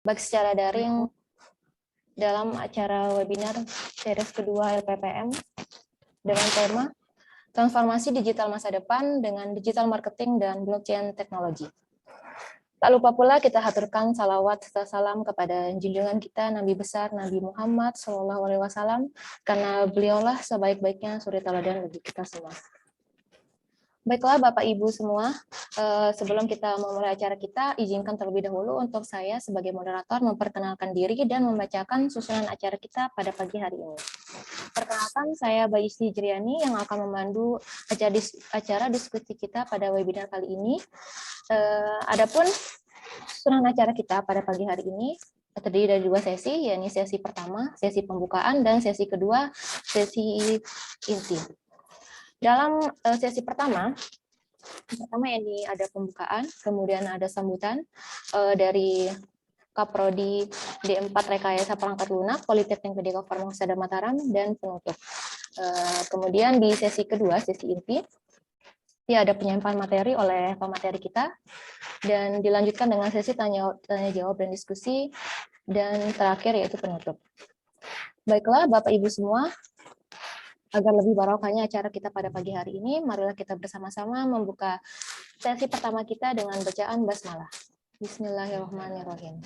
baik secara daring dalam acara webinar series kedua LPPM dengan tema Transformasi Digital Masa Depan dengan Digital Marketing dan Blockchain Teknologi. Tak lupa pula kita haturkan salawat serta salam kepada junjungan kita Nabi besar Nabi Muhammad SAW, karena beliaulah sebaik-baiknya suri teladan bagi kita semua. Baiklah Bapak Ibu semua, sebelum kita memulai acara kita, izinkan terlebih dahulu untuk saya sebagai moderator memperkenalkan diri dan membacakan susunan acara kita pada pagi hari ini. Perkenalkan, saya Bayisti Jriani yang akan memandu acara diskusi kita pada webinar kali ini. Adapun susunan acara kita pada pagi hari ini terdiri dari 2 sesi, yakni sesi pertama, sesi pembukaan, dan sesi kedua, sesi inti. Dalam sesi pertama ini ada pembukaan, kemudian ada sambutan dari Kaprodi D4 Rekayasa Perangkat Lunak, Politeknik Medika Farmahusada Mataram, dan penutup. Kemudian di sesi kedua, sesi inti, ada penyampaian materi oleh pemateri kita, dan dilanjutkan dengan sesi tanya jawab dan diskusi, dan terakhir yaitu penutup. Baiklah Bapak Ibu semua, agar lebih barokahnya acara kita pada pagi hari ini, marilah kita bersama-sama membuka sesi pertama kita dengan bacaan basmalah. Bismillahirrahmanirrahim.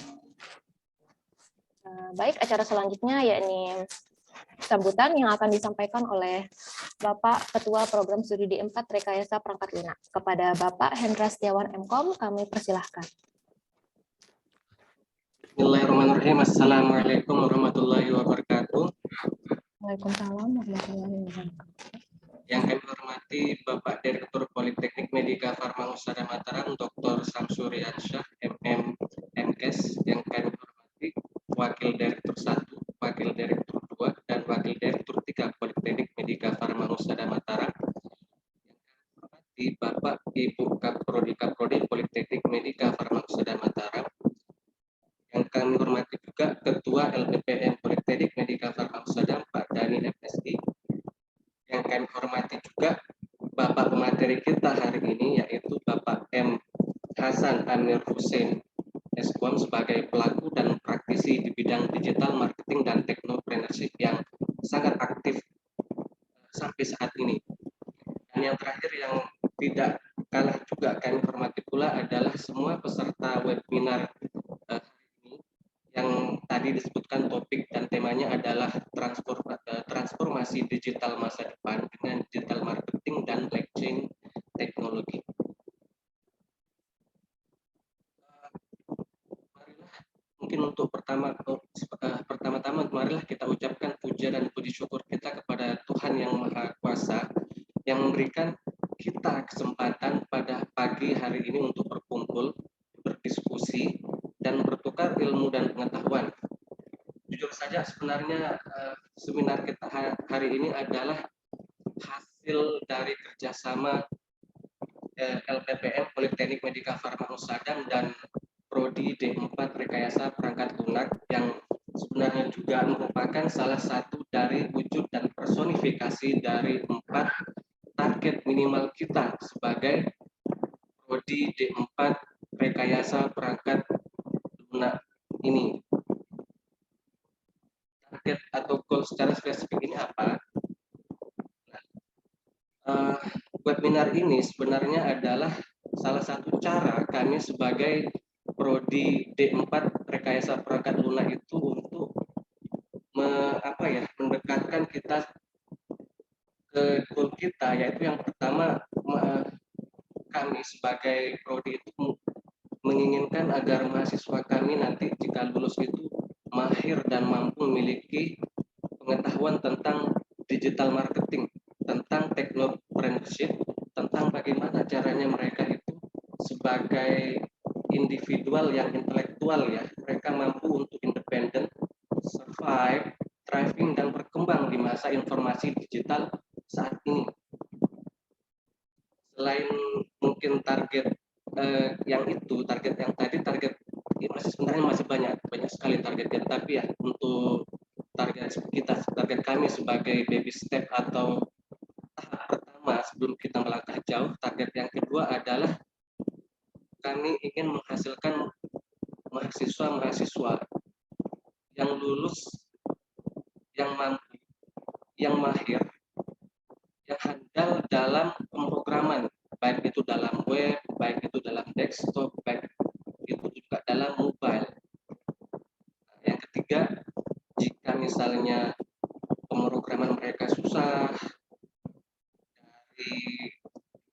Baik, acara selanjutnya yakni sambutan yang akan disampaikan oleh Bapak Ketua Program Studi D4 Rekayasa Perangkat Lunak. Kepada Bapak Hendra Setiawan MKOM, kami persilahkan. Bismillahirrahmanirrahim. Assalamualaikum warahmatullahi wabarakatuh. Waalaikumsalam warahmatullahi wabarakatuh. Yang kami hormati Bapak Direktur Politeknik Medika Farmahusada Mataram, Dr. Samsuri Ansyah, MM, MKes. Yang kami hormati Wakil Direktur 1, Wakil Direktur 2, dan Wakil Direktur 3 Politeknik Medika Farmahusada Mataram. Yang kami hormati Bapak Ibu Kaprodi Politeknik Medika Farmahusada Mataram. Yang kami hormati juga Ketua LPPM Politeknik Medika Farmahusada Pak Dani FSI. Yang kami hormati juga Bapak pemateri kita hari ini, yaitu Bapak M. Hasan Amir Hussein, SKOM, sebagai pelaku dan praktisi di bidang digital marketing dan technopreneurship yang sangat aktif sampai saat ini. Dan yang terakhir yang tidak kalah juga kami hormati pula adalah semua peserta webinar yang tadi disebutkan topik dan temanya adalah transformasi digital masa depan dengan digital marketing dan blockchain teknologi. Marilah mungkin untuk pertama-tama marilah kita ucapkan puja dan puji syukur kita kepada Tuhan yang Maha Kuasa yang memberikan kita kesempatan pada pagi hari ini untuk berkumpul, berdiskusi, dan bertukar ilmu dan pengetahuan. Jujur saja sebenarnya seminar kita hari ini adalah hasil dari kerjasama LPPM Politeknik Medika Farmahusada dan Prodi D4 Rekayasa Perangkat Lunak yang sebenarnya juga merupakan salah satu dari wujud dan personifikasi dari 4 target minimal kita sebagai Prodi D4 Rekayasa Perangkat Lunak ini. Target atau goal secara spesifik ini apa? Webinar ini sebenarnya adalah salah satu cara kami sebagai Prodi D4 Rekayasa Perangkat Lunak itu untuk mendekatkan kita ke goal kita, yaitu yang pertama kami sebagai Prodi itu menginginkan agar mahasiswa kami nanti jika lulus itu mahir dan mampu memiliki pengetahuan tentang digital marketing, tentang technopreneurship, tentang bagaimana caranya mereka itu sebagai individual yang intelektual ya, mereka mampu untuk independen, survive, thriving, dan berkembang di masa informasi digital saat ini. Selain mungkin target target yang tadi, target sebenarnya masih banyak sekali targetnya, tapi ya untuk target kami sebagai baby step atau tahap pertama sebelum kita melangkah jauh, target yang kedua adalah kami ingin menghasilkan mahasiswa-mahasiswa yang lulus, yang mampu, yang mahir, yang handal dalam pemrograman, baik itu dalam web, baik itu dalam desktop, baik itu juga dalam mobile. Yang ketiga, jika misalnya pemrograman mereka susah, dari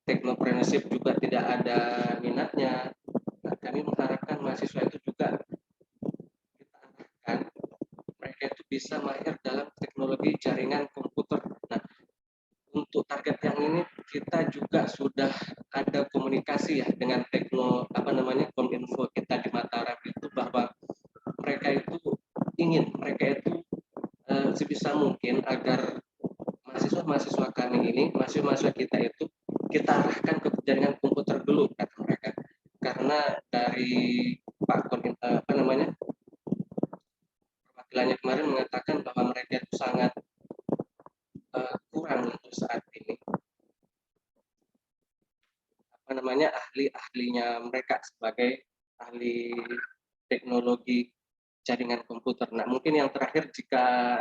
teknopreneurship juga tidak ada minatnya, nah, kami mengharapkan mahasiswa itu juga kita arahkan mereka itu bisa mahir dalam teknologi jaringan komputer. Nah, untuk target yang ini kita juga sudah ada komunikasi ya dengan Kominfo kita di Mataram itu, bahwa mereka itu mereka itu sebisa mungkin agar mahasiswa-mahasiswa kami ini, mahasiswa-mahasiswa kita itu kita arahkan ke jaringan komputer dulu, kata mereka. Karena dari perwakilannya kemarin mengatakan bahwa mereka itu sangat kurang untuk saat ini ahli-ahlinya mereka sebagai ahli teknologi jaringan komputer. Nah, mungkin yang terakhir, jika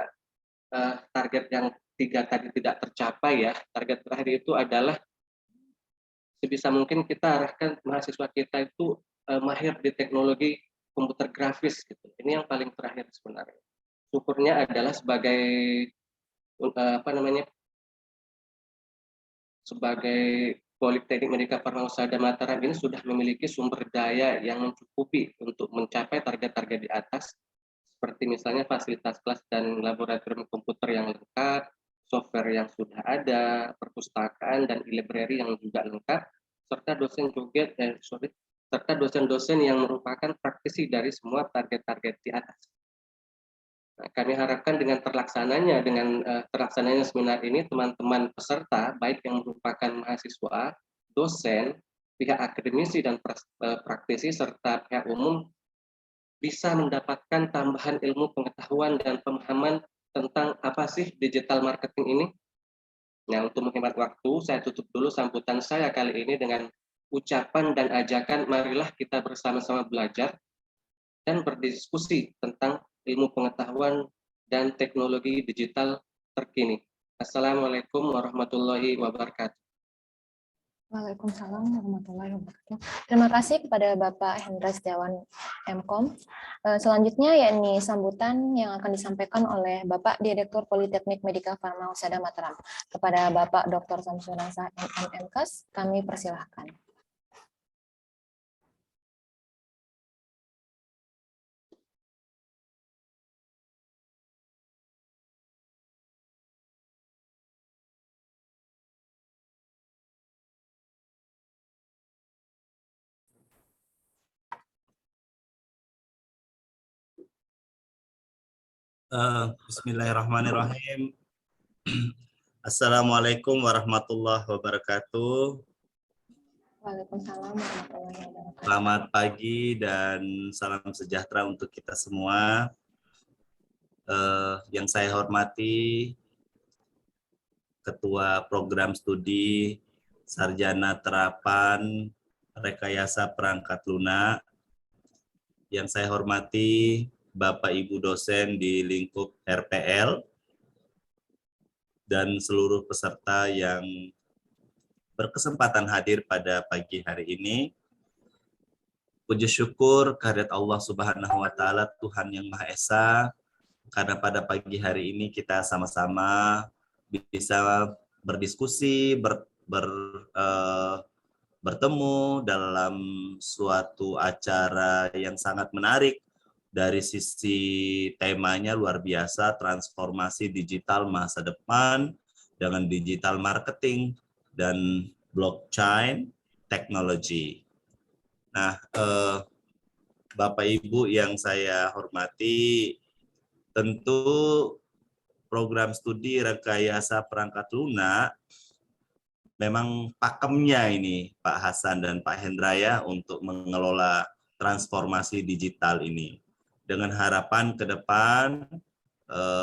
target yang 3 tadi tidak tercapai ya, target terakhir itu adalah sebisa mungkin kita arahkan mahasiswa kita itu mahir di teknologi komputer grafis gitu. Ini yang paling terakhir sebenarnya. Syukurnya adalah sebagai sebagai Politeknik Medika Farmahusada Mataram ini sudah memiliki sumber daya yang mencukupi untuk mencapai target-target di atas, seperti misalnya fasilitas kelas dan laboratorium komputer yang lengkap, software yang sudah ada, perpustakaan dan e-library yang juga lengkap, serta dosen-dosen yang merupakan praktisi dari semua target-target di atas. Nah, kami harapkan dengan terlaksananya seminar ini, teman-teman peserta, baik yang merupakan mahasiswa, dosen, pihak akademisi dan praktisi, serta pihak umum, bisa mendapatkan tambahan ilmu pengetahuan dan pemahaman tentang apa sih digital marketing ini. Nah, untuk menghemat waktu, saya tutup dulu sambutan saya kali ini dengan ucapan dan ajakan, marilah kita bersama-sama belajar dan berdiskusi tentang ilmu pengetahuan dan teknologi digital terkini. Assalamualaikum warahmatullahi wabarakatuh. Waalaikumsalam warahmatullahi wabarakatuh. Terima kasih kepada Bapak Hendra Setiawan Mkom. Selanjutnya yakni sambutan yang akan disampaikan oleh Bapak Direktur Politeknik Medika Farmahusada Mataram. Kepada Bapak Dr. Samsuri Ansyah MMKes, kami persilahkan. Bismillahirrahmanirrahim. Assalamualaikum warahmatullahi wabarakatuh. Waalaikumsalam warahmatullahi wabarakatuh. Selamat pagi dan salam sejahtera untuk kita semua. Yang saya hormati Ketua Program Studi Sarjana Terapan Rekayasa Perangkat Lunak. Yang saya hormati Bapak Ibu dosen di lingkup RPL dan seluruh peserta yang berkesempatan hadir pada pagi hari ini. Puji syukur kehadirat Allah Subhanahu wa taala, Tuhan yang Maha Esa, karena pada pagi hari ini kita sama-sama bisa berdiskusi, bertemu dalam suatu acara yang sangat menarik. Dari sisi temanya luar biasa, transformasi digital masa depan dengan digital marketing dan blockchain technology. Nah, Bapak Ibu yang saya hormati, tentu program studi rekayasa perangkat lunak memang pakemnya ini Pak Hasan dan Pak Hendra ya untuk mengelola transformasi digital ini. Dengan harapan ke depan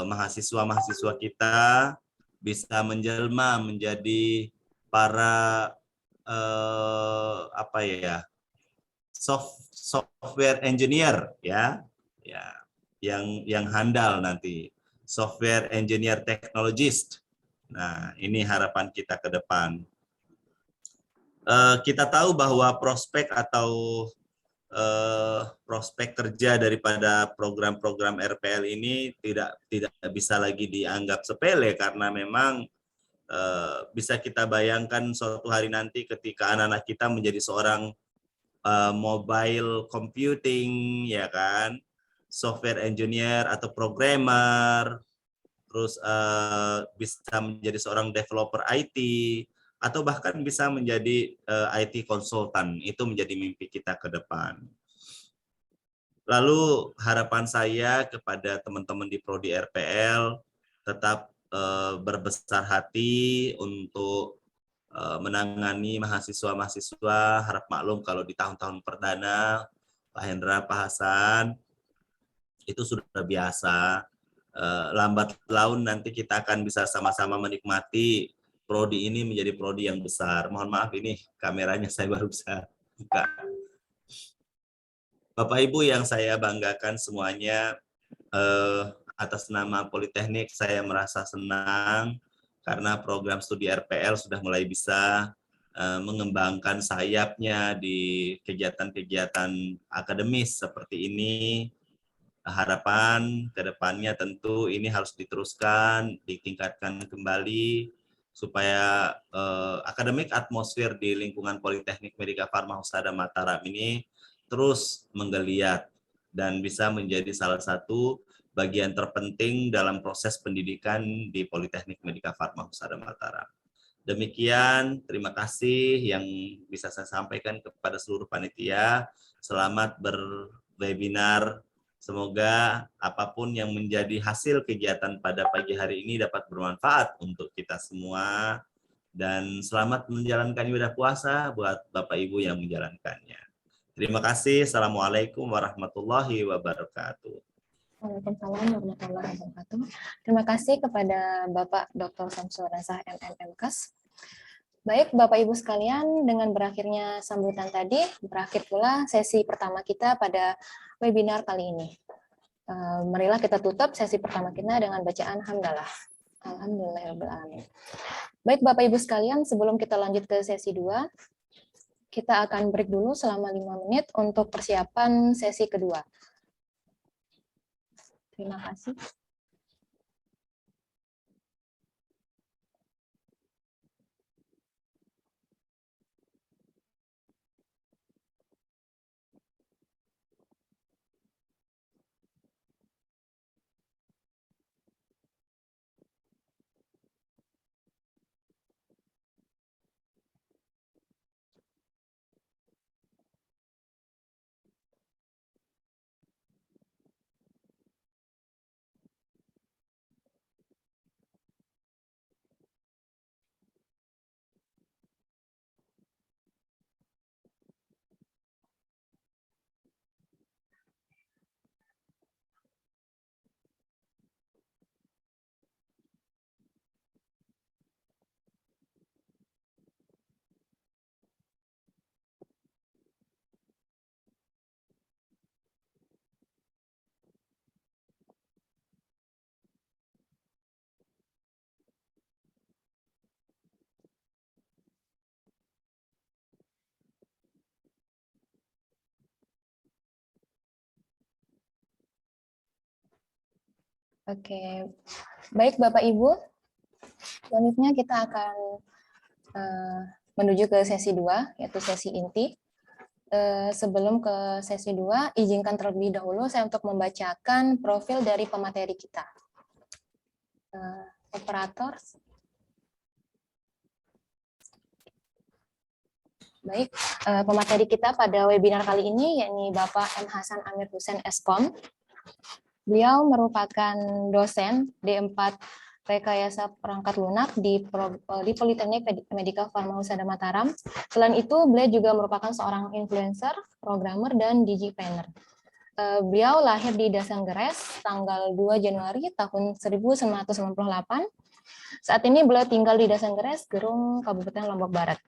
mahasiswa-mahasiswa kita bisa menjelma menjadi para software engineer ya, yang handal nanti, software engineer technologist. Nah, ini harapan kita ke depan. Kita tahu bahwa prospek atau prospek kerja daripada program-program RPL ini tidak bisa lagi dianggap sepele, karena memang bisa kita bayangkan suatu hari nanti ketika anak-anak kita menjadi seorang mobile computing, ya kan, software engineer atau programmer, terus bisa menjadi seorang developer IT, atau bahkan bisa menjadi IT konsultan. Itu menjadi mimpi kita ke depan. Lalu harapan saya kepada teman-teman di Prodi RPL tetap berbesar hati untuk menangani mahasiswa-mahasiswa. Harap maklum kalau di tahun-tahun perdana, Pak Hendra, Pak Hasan, itu sudah biasa. Lambat laun nanti kita akan bisa sama-sama menikmati prodi ini menjadi prodi yang besar. Mohon maaf, ini kameranya saya baru bisa buka. Bapak Ibu yang saya banggakan semuanya, atas nama Politeknik saya merasa senang karena program studi RPL sudah mulai bisa mengembangkan sayapnya di kegiatan-kegiatan akademis seperti ini. Harapan ke depannya tentu ini harus diteruskan, ditingkatkan kembali supaya akademik atmosfer di lingkungan Politeknik Medika Farma Husada Mataram ini terus menggeliat dan bisa menjadi salah satu bagian terpenting dalam proses pendidikan di Politeknik Medika Farma Husada Mataram. Demikian, terima kasih yang bisa saya sampaikan kepada seluruh panitia. Selamat berwebinar. Semoga apapun yang menjadi hasil kegiatan pada pagi hari ini dapat bermanfaat untuk kita semua. Dan selamat menjalankan ibadah puasa buat Bapak Ibu yang menjalankannya. Terima kasih. Assalamualaikum warahmatullahi wabarakatuh. Waalaikumsalam warahmatullahi wabarakatuh. Terima kasih kepada Bapak Dr. Samsul Ansah MMMKes. Baik, Bapak Ibu sekalian, dengan berakhirnya sambutan tadi, berakhir pula sesi pertama kita pada webinar kali ini. Marilah kita tutup sesi pertama kita dengan bacaan hamdalah. Alhamdulillahirrahmanirrahim. Baik, Bapak Ibu sekalian, sebelum kita lanjut ke sesi 2, kita akan break dulu selama 5 menit untuk persiapan sesi kedua. Terima kasih. Oke, baik Bapak Ibu, selanjutnya kita akan menuju ke sesi 2, yaitu sesi inti. Sebelum ke sesi 2, izinkan terlebih dahulu saya untuk membacakan profil dari pemateri kita. Operator. Baik, pemateri kita pada webinar kali ini yakni Bapak M. Hasan Amir Hussein Eskom. Beliau merupakan dosen D4 Rekayasa Perangkat Lunak di Politeknik Medika Farma Husada Mataram. Selain itu, beliau juga merupakan seorang influencer, programmer, dan digipreneur. Beliau lahir di Dasanggeres tanggal 2 Januari tahun 1998. Saat ini beliau tinggal di Dasanggeres, Gerung, Kabupaten Lombok Barat.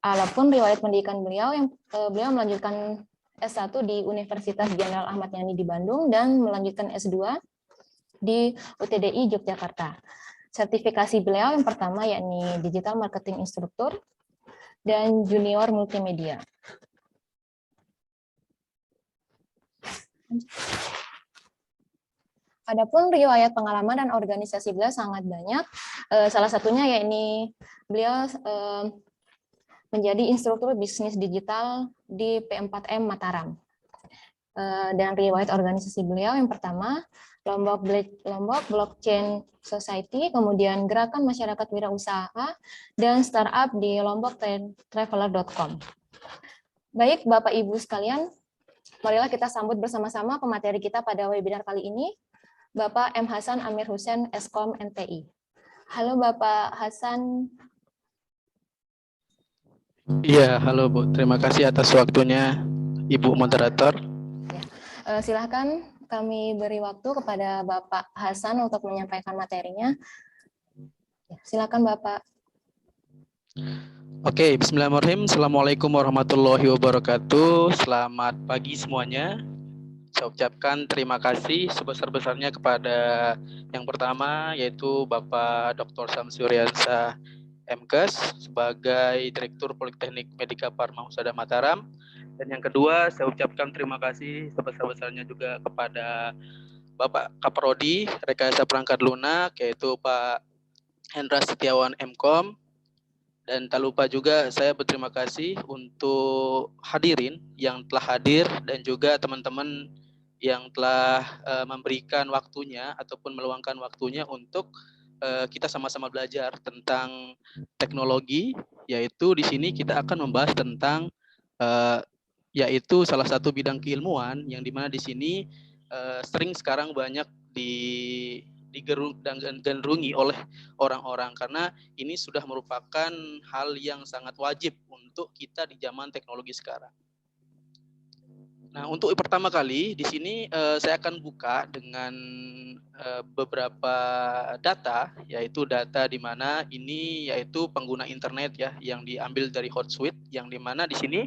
Adapun riwayat pendidikan beliau, beliau melanjutkan S1 di Universitas Jenderal Ahmad Yani di Bandung, dan melanjutkan S2 di UTDI Yogyakarta. Sertifikasi beliau yang pertama yakni Digital Marketing Instruktur dan Junior Multimedia. Adapun riwayat pengalaman dan organisasi beliau sangat banyak. Salah satunya yakni beliau menjadi instruktur bisnis digital di P4M Mataram. Dan riwayat organisasi beliau yang pertama Lombok Blockchain Society, kemudian Gerakan Masyarakat Wirausaha, dan startup di lomboktraveler.com. Baik Bapak Ibu sekalian, marilah kita sambut bersama-sama pemateri kita pada webinar kali ini, Bapak M. Hasan Amir Hussein, Eskom NTI. Halo Bapak Hasan. Iya, halo Bu. Terima kasih atas waktunya, Ibu Moderator. Silahkan kami beri waktu kepada Bapak Hasan untuk menyampaikan materinya. Silakan Bapak. Oke, bismillahirrahmanirrahim. Assalamualaikum warahmatullahi wabarakatuh. Selamat pagi semuanya. Saya ucapkan terima kasih sebesar-besarnya kepada yang pertama, yaitu Bapak Dr. Samsuriansyah MKes sebagai Direktur Politeknik Medika Farma Husada Mataram. Dan yang kedua, saya ucapkan terima kasih sebesar-besarnya juga kepada Bapak Kaprodi Rekayasa Perangkat Lunak, yaitu Pak Hendra Setiawan Mkom. Dan tak lupa juga saya berterima kasih untuk hadirin yang telah hadir dan juga teman-teman yang telah memberikan waktunya ataupun meluangkan waktunya untuk kita sama-sama belajar tentang teknologi, yaitu di sini kita akan membahas tentang yaitu salah satu bidang keilmuan yang dimana di sini sering sekarang banyak digandrungi oleh orang-orang, karena ini sudah merupakan hal yang sangat wajib untuk kita di zaman teknologi sekarang. Nah, untuk pertama kali di sini saya akan buka dengan beberapa data, yaitu data di mana ini yaitu pengguna internet ya yang diambil dari Hotsuite, yang di mana di sini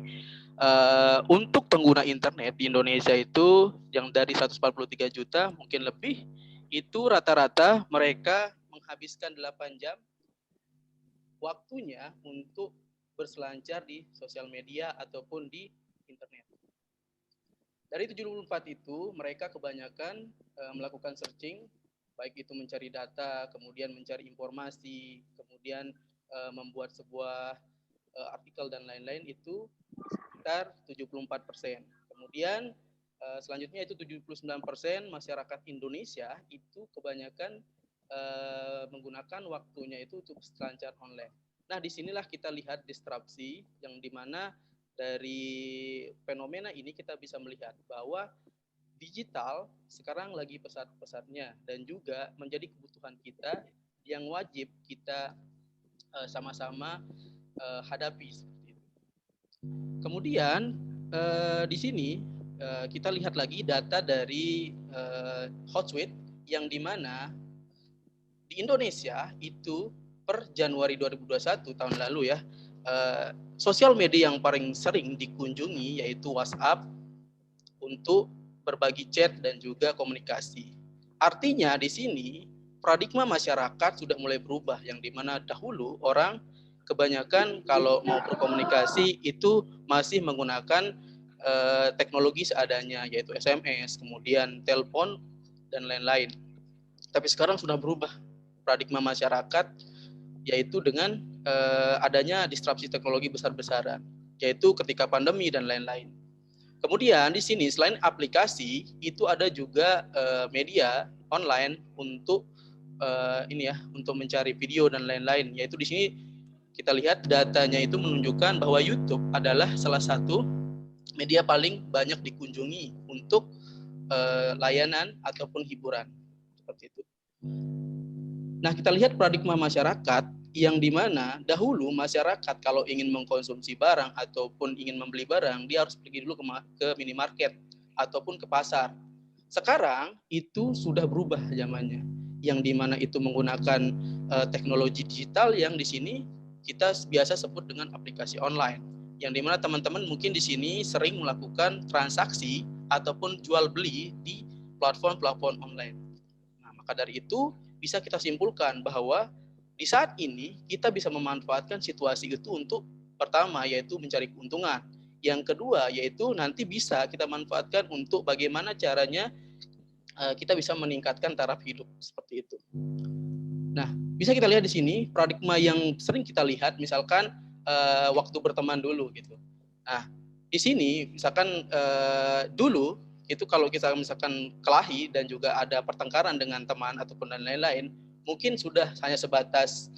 untuk pengguna internet di Indonesia itu yang dari 143 juta mungkin lebih, itu rata-rata mereka menghabiskan 8 jam waktunya untuk berselancar di sosial media ataupun di internet. Dari 74 itu, mereka kebanyakan melakukan searching, baik itu mencari data, kemudian mencari informasi, kemudian membuat sebuah artikel dan lain-lain, itu sekitar 74%. Kemudian selanjutnya itu 79% masyarakat Indonesia itu kebanyakan menggunakan waktunya itu untuk selancar online. Nah, disinilah kita lihat disrupsi yang dimana dari fenomena ini kita bisa melihat bahwa digital sekarang lagi pesat-pesatnya dan juga menjadi kebutuhan kita yang wajib kita sama-sama hadapi seperti itu. Kemudian di sini kita lihat lagi data dari Hotsuite yang dimana di Indonesia itu per Januari 2021 tahun lalu ya, sosial media yang paling sering dikunjungi yaitu WhatsApp untuk berbagi chat dan juga komunikasi. Artinya di sini paradigma masyarakat sudah mulai berubah, yang dimana dahulu orang kebanyakan kalau mau berkomunikasi itu masih menggunakan teknologi seadanya, yaitu SMS, kemudian telepon dan lain-lain. Tapi sekarang sudah berubah paradigma masyarakat, yaitu dengan adanya disrupsi teknologi besar-besaran, yaitu ketika pandemi dan lain-lain. Kemudian di sini selain aplikasi itu ada juga media online untuk untuk mencari video dan lain-lain, yaitu di sini kita lihat datanya itu menunjukkan bahwa YouTube adalah salah satu media paling banyak dikunjungi untuk layanan ataupun hiburan seperti itu. Nah, kita lihat paradigma masyarakat yang dimana dahulu masyarakat kalau ingin mengkonsumsi barang ataupun ingin membeli barang, dia harus pergi dulu ke minimarket ataupun ke pasar. Sekarang itu sudah berubah zamannya, yang dimana itu menggunakan teknologi digital yang di sini kita biasa sebut dengan aplikasi online. yang dimana teman-teman mungkin di sini sering melakukan transaksi ataupun jual beli di platform-platform online. Nah, maka dari itu bisa kita simpulkan bahwa di saat ini kita bisa memanfaatkan situasi itu untuk pertama yaitu mencari keuntungan. Yang kedua yaitu nanti bisa kita manfaatkan untuk bagaimana caranya kita bisa meningkatkan taraf hidup seperti itu. Nah, bisa kita lihat di sini paradigma yang sering kita lihat misalkan waktu berteman dulu gitu. Nah, di sini misalkan dulu itu kalau kita misalkan kelahi dan juga ada pertengkaran dengan teman ataupun dan lain-lain, mungkin sudah hanya sebatas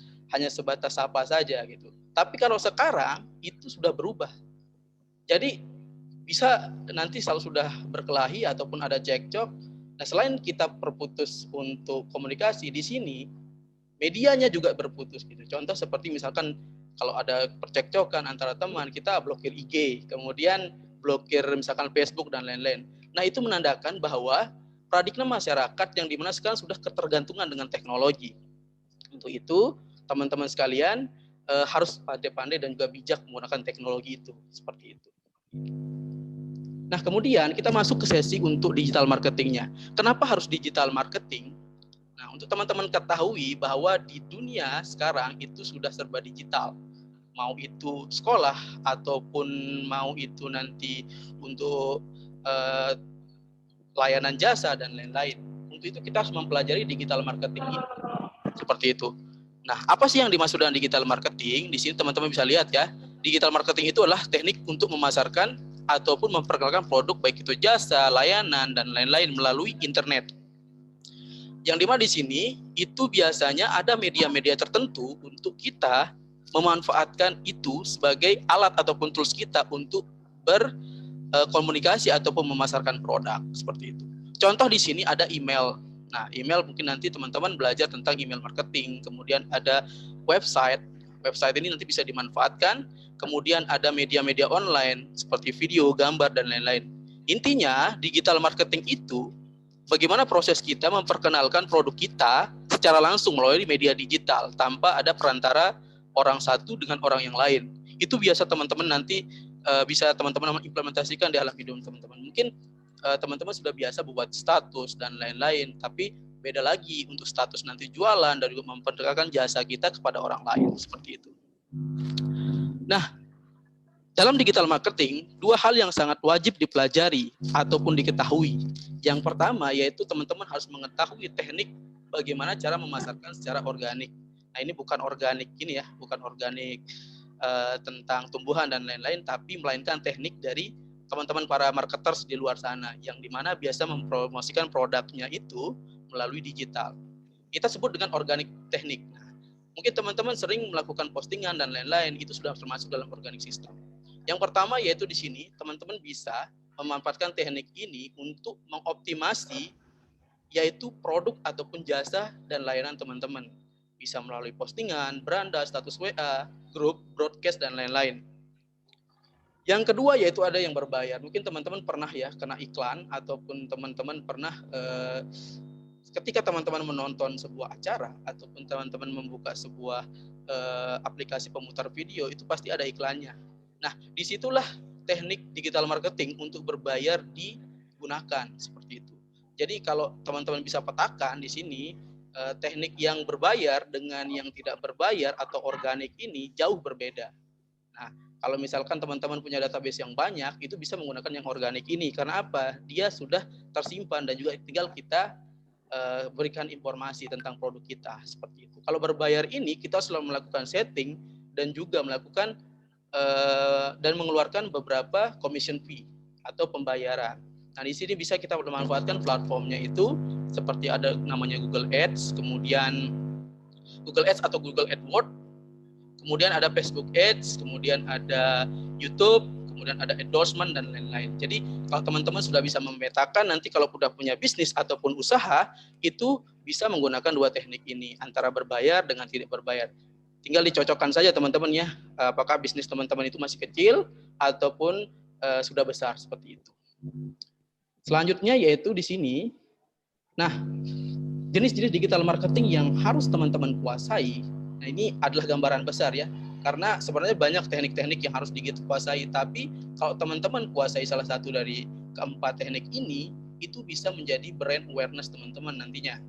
sapa saja gitu. Tapi kalau sekarang itu sudah berubah. Jadi bisa nanti kalau sudah berkelahi ataupun ada cekcok, nah selain kita berputus untuk komunikasi di sini, medianya juga berputus gitu. Contoh seperti misalkan kalau ada percekcokan antara teman, kita blokir IG, kemudian blokir misalkan Facebook dan lain-lain. Nah, itu menandakan bahwa paradigma masyarakat yang dimana sekarang sudah ketergantungan dengan teknologi. Untuk itu, teman-teman sekalian harus pandai-pandai dan juga bijak menggunakan teknologi itu, seperti itu. Nah, kemudian kita masuk ke sesi untuk digital marketingnya. Kenapa harus digital marketing? Nah, untuk teman-teman ketahui bahwa di dunia sekarang itu sudah serba digital. Mau itu sekolah ataupun mau itu nanti untuk layanan jasa dan lain-lain. Untuk itu kita harus mempelajari digital marketing ini. Seperti itu. Nah, apa sih yang dimaksud dengan digital marketing? Di sini teman-teman bisa lihat ya. Digital marketing itu adalah teknik untuk memasarkan ataupun memperkenalkan produk baik itu jasa, layanan dan lain-lain melalui internet. Yang dimana di sini itu biasanya ada media-media tertentu untuk kita memanfaatkan itu sebagai alat ataupun tools kita untuk berkomunikasi ataupun memasarkan produk seperti itu. Contoh di sini ada email. Nah, email mungkin nanti teman-teman belajar tentang email marketing. Kemudian ada website. Website ini nanti bisa dimanfaatkan. Kemudian ada media-media online seperti video, gambar dan lain-lain. Intinya digital marketing itu bagaimana proses kita memperkenalkan produk kita secara langsung melalui media digital tanpa ada perantara orang satu dengan orang yang lain. Itu biasa teman-teman nanti bisa teman-teman implementasikan di dalam hidup teman-teman. Mungkin teman-teman sudah biasa buat status dan lain-lain, tapi beda lagi untuk status nanti jualan dan juga memperkenalkan jasa kita kepada orang lain seperti itu. Nah, dalam digital marketing, dua hal yang sangat wajib dipelajari ataupun diketahui. Yang pertama yaitu teman-teman harus mengetahui teknik bagaimana cara memasarkan secara organik. Nah, ini bukan organik ini ya, bukan organik tentang tumbuhan dan lain-lain, tapi melainkan teknik dari teman-teman para marketers di luar sana yang dimana biasa mempromosikan produknya itu melalui digital. Kita sebut dengan organik teknik. Nah, mungkin teman-teman sering melakukan postingan dan lain-lain, itu sudah termasuk dalam organik sistem. Yang pertama yaitu di sini teman-teman bisa memanfaatkan teknik ini untuk mengoptimasi yaitu produk ataupun jasa dan layanan teman-teman. Bisa melalui postingan, beranda, status WA, grup, broadcast, dan lain-lain. Yang kedua yaitu ada yang berbayar. Mungkin teman-teman pernah ya kena iklan ataupun teman-teman pernah ketika teman-teman menonton sebuah acara ataupun teman-teman membuka sebuah aplikasi pemutar video itu pasti ada iklannya. Nah, disitulah teknik digital marketing untuk berbayar digunakan seperti itu. Jadi kalau teman-teman bisa petakan di sini teknik yang berbayar dengan yang tidak berbayar atau organik ini jauh berbeda. Nah, kalau misalkan teman-teman punya database yang banyak, itu bisa menggunakan yang organik ini. Karena apa? Dia sudah tersimpan dan juga tinggal kita berikan informasi tentang produk kita seperti itu. Kalau berbayar ini kita selalu melakukan setting dan juga melakukan dan mengeluarkan beberapa commission fee atau pembayaran. Nah, di sini bisa kita memanfaatkan platformnya itu seperti ada namanya Google Ads, kemudian Google Ads atau Google AdWords, kemudian ada Facebook Ads, kemudian ada YouTube, kemudian ada endorsement dan lain-lain. Jadi kalau teman-teman sudah bisa memetakan nanti kalau sudah punya bisnis ataupun usaha itu bisa menggunakan dua teknik ini antara berbayar dengan tidak berbayar. Tinggal dicocokkan saja teman-teman ya, apakah bisnis teman-teman itu masih kecil ataupun sudah besar seperti itu. Selanjutnya yaitu di sini, nah jenis-jenis digital marketing yang harus teman-teman kuasai. Nah ini adalah gambaran besar ya. Karena sebenarnya banyak teknik-teknik yang harus dikuasai, tapi kalau teman-teman kuasai salah satu dari keempat teknik ini, itu bisa menjadi brand awareness teman-teman nantinya.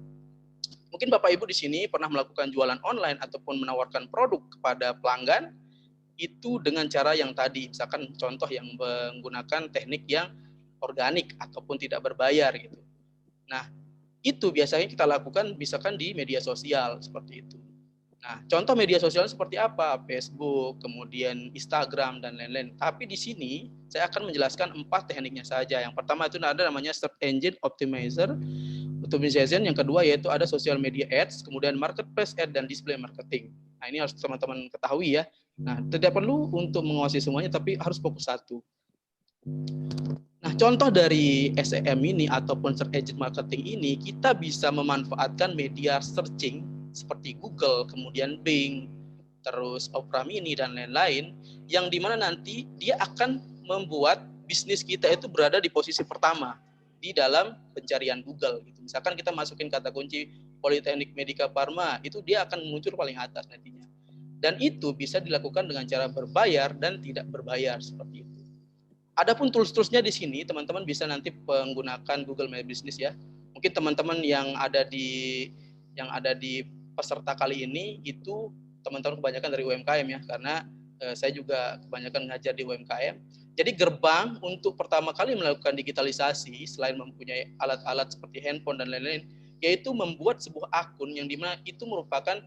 Mungkin Bapak Ibu di sini pernah melakukan jualan online ataupun menawarkan produk kepada pelanggan, itu dengan cara yang tadi, misalkan contoh yang menggunakan teknik yang organik ataupun tidak berbayar gitu. Nah, itu biasanya kita lakukan misalkan di media sosial seperti itu. Nah, contoh media sosial seperti apa? Facebook, kemudian Instagram, dan lain-lain. Tapi di sini saya akan menjelaskan 4 tekniknya saja. Yang pertama itu ada namanya Search Engine Optimization. Yang kedua yaitu ada Social Media Ads, kemudian Marketplace Ad, dan Display Marketing. Nah, ini harus teman-teman ketahui ya. Nah, tidak perlu untuk menguasai semuanya, tapi harus fokus satu. Nah, contoh dari SEM ini ataupun Search Engine Marketing ini, kita bisa memanfaatkan media searching seperti Google, kemudian Bing, terus Opera Mini, dan lain-lain, yang dimana nanti dia akan membuat bisnis kita itu berada di posisi pertama di dalam pencarian Google. Gitu. Misalkan kita masukin kata kunci Politeknik Medika Farma, itu dia akan muncul paling atas nantinya. Dan itu bisa dilakukan dengan cara berbayar dan tidak berbayar seperti itu. Adapun tools-toolsnya di sini, teman-teman bisa nanti menggunakan Google My Business ya. Mungkin teman-teman yang ada di peserta kali ini itu teman-teman kebanyakan dari UMKM ya, karena saya juga kebanyakan ngajar di UMKM. Jadi gerbang untuk pertama kali melakukan digitalisasi selain mempunyai alat-alat seperti handphone dan lain-lain, yaitu membuat sebuah akun yang dimana itu merupakan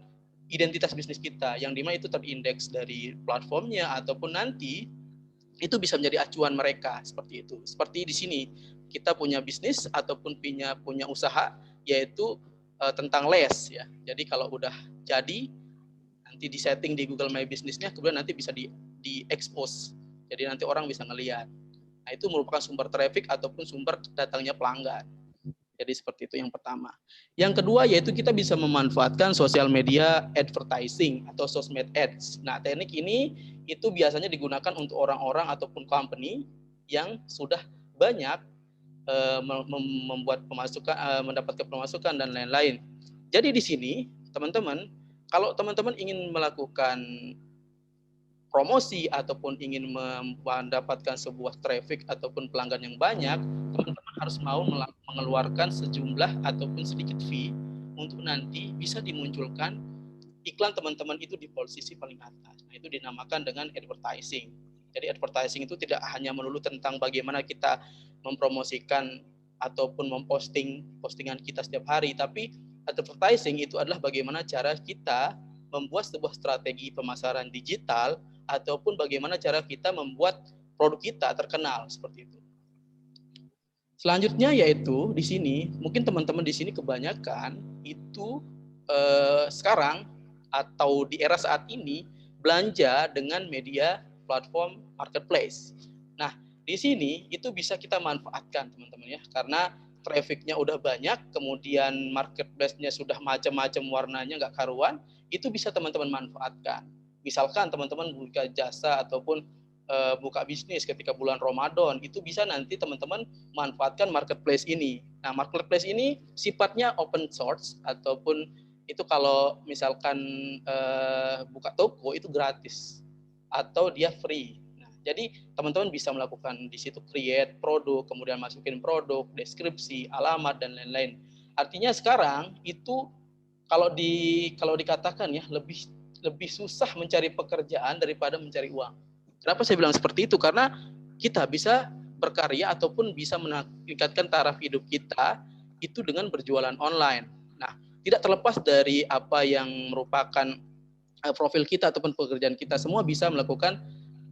identitas bisnis kita, yang dimana itu terindeks dari platformnya ataupun nanti itu bisa menjadi acuan mereka seperti itu. Seperti di sini kita punya bisnis ataupun punya usaha yaitu tentang les ya. Jadi kalau udah jadi nanti di setting di Google My Business-nya, kemudian nanti bisa di expose. Jadi nanti orang bisa ngelihat. Nah, itu merupakan sumber traffic ataupun sumber datangnya pelanggan. Jadi seperti itu yang pertama. Yang kedua yaitu kita bisa memanfaatkan social media advertising atau sosmed ads. Nah, teknik ini itu biasanya digunakan untuk orang-orang ataupun company yang sudah banyak membuat pemasukan, mendapatkan pemasukan dan lain-lain. Jadi di sini teman-teman, kalau teman-teman ingin melakukan promosi ataupun ingin mendapatkan sebuah traffic ataupun pelanggan yang banyak, teman-teman harus mau mengeluarkan sejumlah ataupun sedikit fee untuk nanti bisa dimunculkan iklan teman-teman itu di posisi paling atas. Nah, itu dinamakan dengan advertising. Jadi advertising itu tidak hanya melulu tentang bagaimana kita mempromosikan ataupun memposting postingan kita setiap hari, tapi advertising itu adalah bagaimana cara kita membuat sebuah strategi pemasaran digital ataupun bagaimana cara kita membuat produk kita terkenal seperti itu. Selanjutnya yaitu di sini, mungkin teman-teman di sini kebanyakan itu sekarang atau di era saat ini belanja dengan media platform marketplace. Nah, di sini itu bisa kita manfaatkan teman-teman ya, karena trafficnya udah banyak, kemudian marketplace-nya sudah macam-macam warnanya nggak karuan, itu bisa teman-teman manfaatkan. Misalkan teman-teman buka jasa ataupun buka bisnis ketika bulan Ramadan, itu bisa nanti teman-teman manfaatkan marketplace ini. Nah, marketplace ini sifatnya open source ataupun itu kalau misalkan buka toko itu gratis atau dia free. Nah, jadi teman-teman bisa melakukan di situ create produk, kemudian masukin produk, deskripsi, alamat dan lain-lain. Artinya sekarang itu kalau dikatakan ya lebih susah mencari pekerjaan daripada mencari uang. Kenapa saya bilang seperti itu? Karena kita bisa berkarya ataupun bisa meningkatkan taraf hidup kita itu dengan berjualan online. Nah, tidak terlepas dari apa yang merupakan profil kita ataupun pekerjaan kita, semua bisa melakukan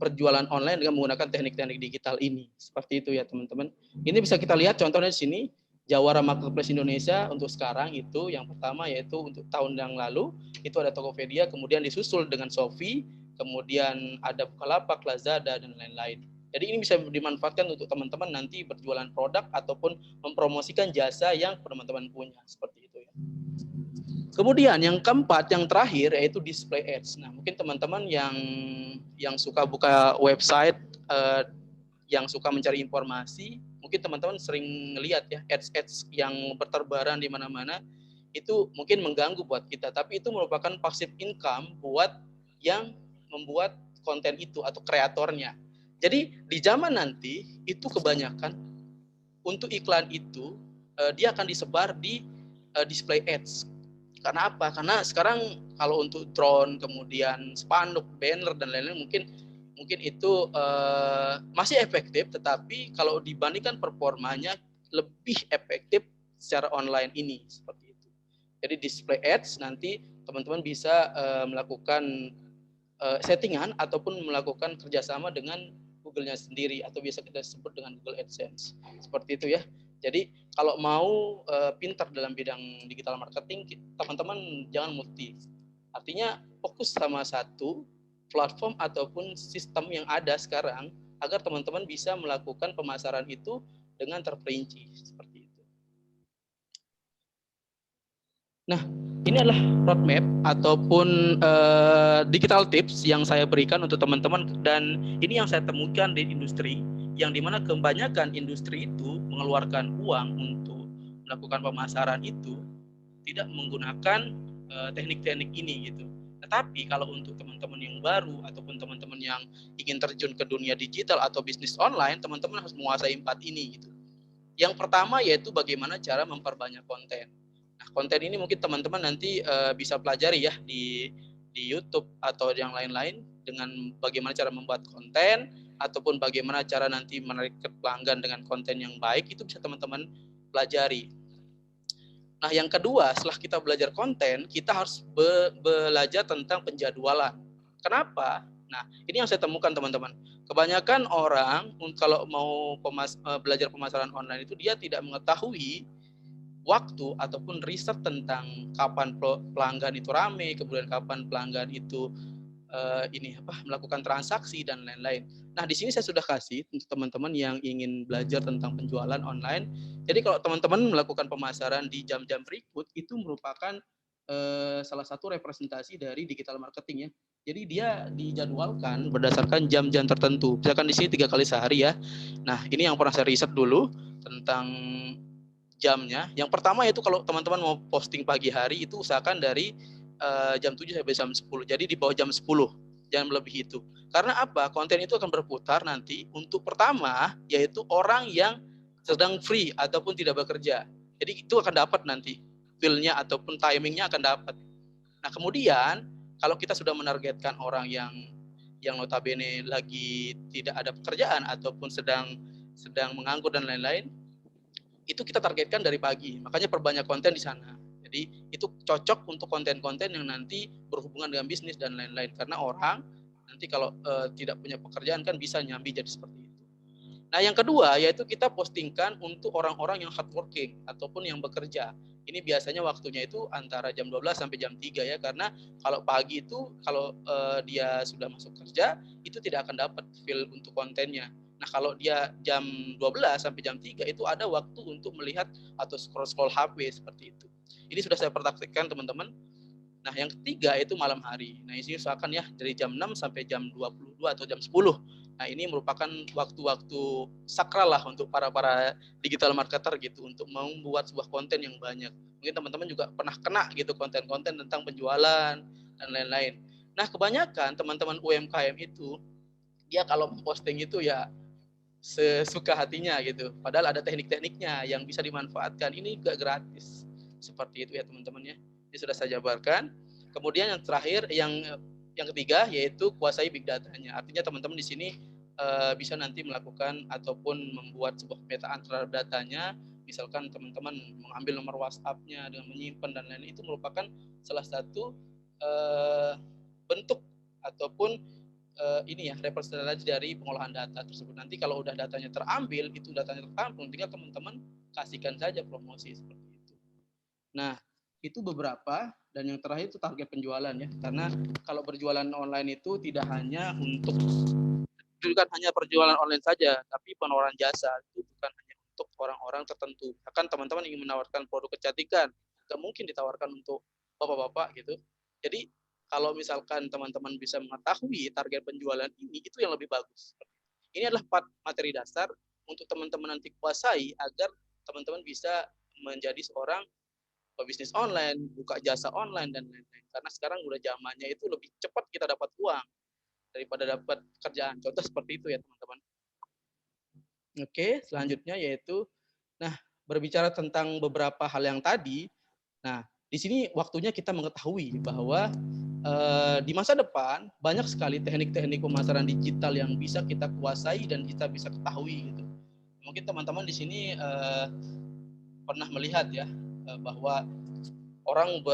perjualan online dengan menggunakan teknik-teknik digital ini. Seperti itu ya teman-teman. Ini bisa kita lihat contohnya di sini, Jawara Marketplace Indonesia untuk sekarang itu yang pertama yaitu untuk tahun yang lalu itu ada Tokopedia, kemudian disusul dengan Shopee, kemudian ada Bukalapak, Lazada dan lain-lain. Jadi ini bisa dimanfaatkan untuk teman-teman nanti berjualan produk ataupun mempromosikan jasa yang teman-teman punya seperti itu ya. Kemudian yang keempat, yang terakhir yaitu display ads. Nah, mungkin teman-teman yang suka buka website, yang suka mencari informasi, mungkin teman-teman sering lihat ya ads yang berterbaran di mana-mana, itu mungkin mengganggu buat kita, tapi itu merupakan passive income buat yang membuat konten itu atau kreatornya. Jadi di zaman nanti itu kebanyakan untuk iklan itu dia akan disebar di display ads. Karena apa? Karena sekarang kalau untuk drone, kemudian spanduk, banner dan lain-lain mungkin itu masih efektif, tetapi kalau dibandingkan performanya lebih efektif secara online ini seperti itu. Jadi display ads nanti teman-teman bisa melakukan settingan ataupun melakukan kerjasama dengan Google-nya sendiri atau biasa kita sebut dengan Google AdSense. Seperti itu ya. Jadi kalau mau pintar dalam bidang digital marketing, teman-teman jangan multi. Artinya fokus sama satu platform ataupun sistem yang ada sekarang agar teman-teman bisa melakukan pemasaran itu dengan terperinci seperti itu. Nah, ini adalah roadmap ataupun digital tips yang saya berikan untuk teman-teman, dan ini yang saya temukan di industri, yang dimana kebanyakan industri itu mengeluarkan uang untuk melakukan pemasaran itu tidak menggunakan teknik-teknik ini gitu. Tetapi kalau untuk teman-teman yang baru ataupun teman-teman yang ingin terjun ke dunia digital atau bisnis online, teman-teman harus menguasai 4 ini gitu. Yang pertama yaitu bagaimana cara memperbanyak konten. Nah, konten ini mungkin teman-teman nanti bisa pelajari ya di YouTube atau yang lain-lain, dengan bagaimana cara membuat konten ataupun bagaimana cara nanti menarik pelanggan dengan konten yang baik, itu bisa teman-teman pelajari. Nah, yang kedua, setelah kita belajar konten, kita harus belajar tentang penjadwalan. Kenapa? Nah, ini yang saya temukan teman-teman. Kebanyakan orang kalau mau belajar pemasaran online itu dia tidak mengetahui waktu ataupun riset tentang kapan pelanggan itu rame, kemudian kapan pelanggan itu melakukan transaksi dan lain-lain. Nah, di sini saya sudah kasih untuk teman-teman yang ingin belajar tentang penjualan online. Jadi kalau teman-teman melakukan pemasaran di jam-jam berikut, itu merupakan salah satu representasi dari digital marketing ya. Jadi dia dijadwalkan berdasarkan jam-jam tertentu. Misalkan di sini 3 kali sehari ya. Nah, ini yang pernah saya riset dulu tentang jamnya. Yang pertama yaitu kalau teman-teman mau posting pagi hari, itu usahakan dari jam 7 sampai jam 10. Jadi di bawah jam 10, jangan melebihi itu. Karena apa? Konten itu akan berputar nanti untuk pertama yaitu orang yang sedang free ataupun tidak bekerja. Jadi itu akan dapat nanti feel-nya ataupun timing-nya akan dapat. Nah, kemudian kalau kita sudah menargetkan orang yang notabene lagi tidak ada pekerjaan ataupun sedang menganggur dan lain-lain, itu kita targetkan dari pagi. Makanya perbanyak konten di sana. Jadi itu cocok untuk konten-konten yang nanti berhubungan dengan bisnis dan lain-lain. Karena orang nanti kalau tidak punya pekerjaan kan bisa nyambi jadi seperti itu. Nah, yang kedua yaitu kita postingkan untuk orang-orang yang hardworking ataupun yang bekerja. Ini biasanya waktunya itu antara jam 12 sampai jam 3 ya, karena kalau pagi itu kalau dia sudah masuk kerja itu tidak akan dapat feel untuk kontennya. Nah, kalau dia jam 12 sampai jam 3 itu ada waktu untuk melihat atau scroll HP seperti itu. Ini sudah saya praktekkan teman-teman. Nah, yang ketiga itu malam hari. Nah, ini usahakan ya dari jam 6 sampai jam 22 atau jam 10. Nah, ini merupakan waktu-waktu sakral lah untuk para digital marketer gitu, untuk membuat sebuah konten yang banyak. Mungkin teman-teman juga pernah kena gitu konten-konten tentang penjualan dan lain-lain. Nah, kebanyakan teman-teman UMKM itu dia kalau memposting itu ya sesuka hatinya gitu. Padahal ada teknik-tekniknya yang bisa dimanfaatkan. Ini juga gratis. Seperti itu ya teman-teman ya. Ini sudah saya jabarkan. Kemudian yang terakhir, yang ketiga yaitu kuasai big data-nya. Artinya teman-teman di sini bisa nanti melakukan ataupun membuat sebuah pemetaan terhadap datanya. Misalkan teman-teman mengambil nomor WhatsApp-nya dengan menyimpan dan lain-lain, itu merupakan salah satu bentuk ataupun ini ya representasi dari pengolahan data tersebut. Nanti kalau udah datanya terambil, tinggal teman-teman kasihkan saja promosi seperti itu. Nah, itu beberapa, dan yang terakhir itu target penjualan ya. Karena kalau berjualan online itu tidak hanya bukan hanya perjualan online saja, tapi penawaran jasa itu bukan hanya untuk orang-orang tertentu. Akan teman-teman ingin menawarkan produk kecantikan, nggak mungkin ditawarkan untuk bapak-bapak gitu. Jadi kalau misalkan teman-teman bisa mengetahui target penjualan ini, itu yang lebih bagus. Ini adalah 4 materi dasar untuk teman-teman nanti kuasai agar teman-teman bisa menjadi seorang pebisnis online, buka jasa online dan lain-lain. Karena sekarang udah zamannya itu lebih cepat kita dapat uang. daripada dapat kerjaan. Contoh seperti itu ya teman-teman. Oke, selanjutnya yaitu, nah berbicara tentang beberapa hal yang tadi, nah di sini waktunya kita mengetahui bahwa di masa depan banyak sekali teknik-teknik pemasaran digital yang bisa kita kuasai dan kita bisa ketahui gitu. Mungkin teman-teman di sini pernah melihat ya bahwa orang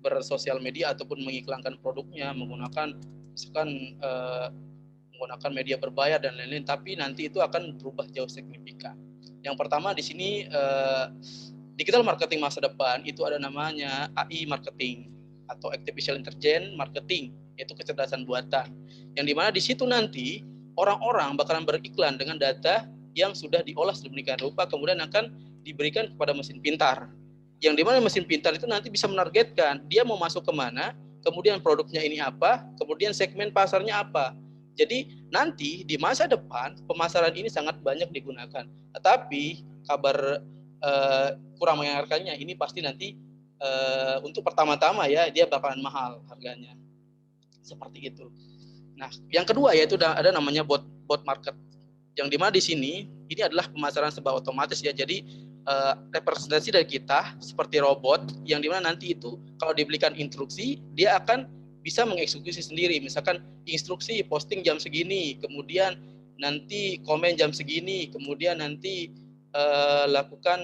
bersosial media ataupun mengiklankan produknya menggunakan misalkan menggunakan media berbayar dan lain-lain, tapi nanti itu akan berubah jauh signifikan. Yang pertama di sini digital marketing masa depan itu ada namanya AI marketing atau artificial intelligence marketing, yaitu kecerdasan buatan. Yang dimana di situ nanti orang-orang bakalan beriklan dengan data yang sudah diolah sedemikian rupa, kemudian akan diberikan kepada mesin pintar. Yang dimana mesin pintar itu nanti bisa menargetkan dia mau masuk kemana, kemudian produknya ini apa, kemudian segmen pasarnya apa. Jadi nanti di masa depan pemasaran ini sangat banyak digunakan. Tetapi kabar kurang mengenakannya ini pasti nanti untuk pertama-tama ya dia bakalan mahal harganya. Seperti itu. Nah, yang kedua yaitu ada namanya bot market. Yang dimana di sini ini adalah pemasaran serba otomatis ya. Jadi representasi dari kita seperti robot yang dimana nanti itu kalau diberikan instruksi dia akan bisa mengeksekusi sendiri. Misalkan instruksi posting jam segini, kemudian nanti komen jam segini, kemudian nanti lakukan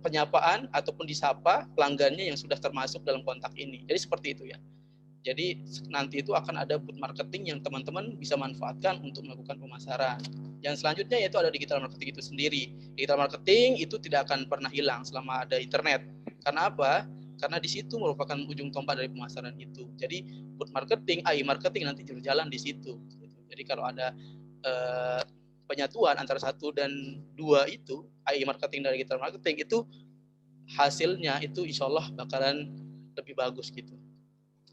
penyapaan ataupun disapa pelanggannya yang sudah termasuk dalam kontak ini. Jadi seperti itu ya. Jadi nanti itu akan ada booth marketing yang teman-teman bisa manfaatkan untuk melakukan pemasaran. Yang selanjutnya yaitu ada digital marketing itu sendiri. Digital marketing itu tidak akan pernah hilang selama ada internet. Karena apa? Karena di situ merupakan ujung tombak dari pemasaran itu. Jadi booth marketing, AI marketing nanti jalan di situ. Jadi kalau ada penyatuan antara 1 dan 2 itu, AI marketing dan digital marketing itu hasilnya itu insya Allah bakalan lebih bagus gitu.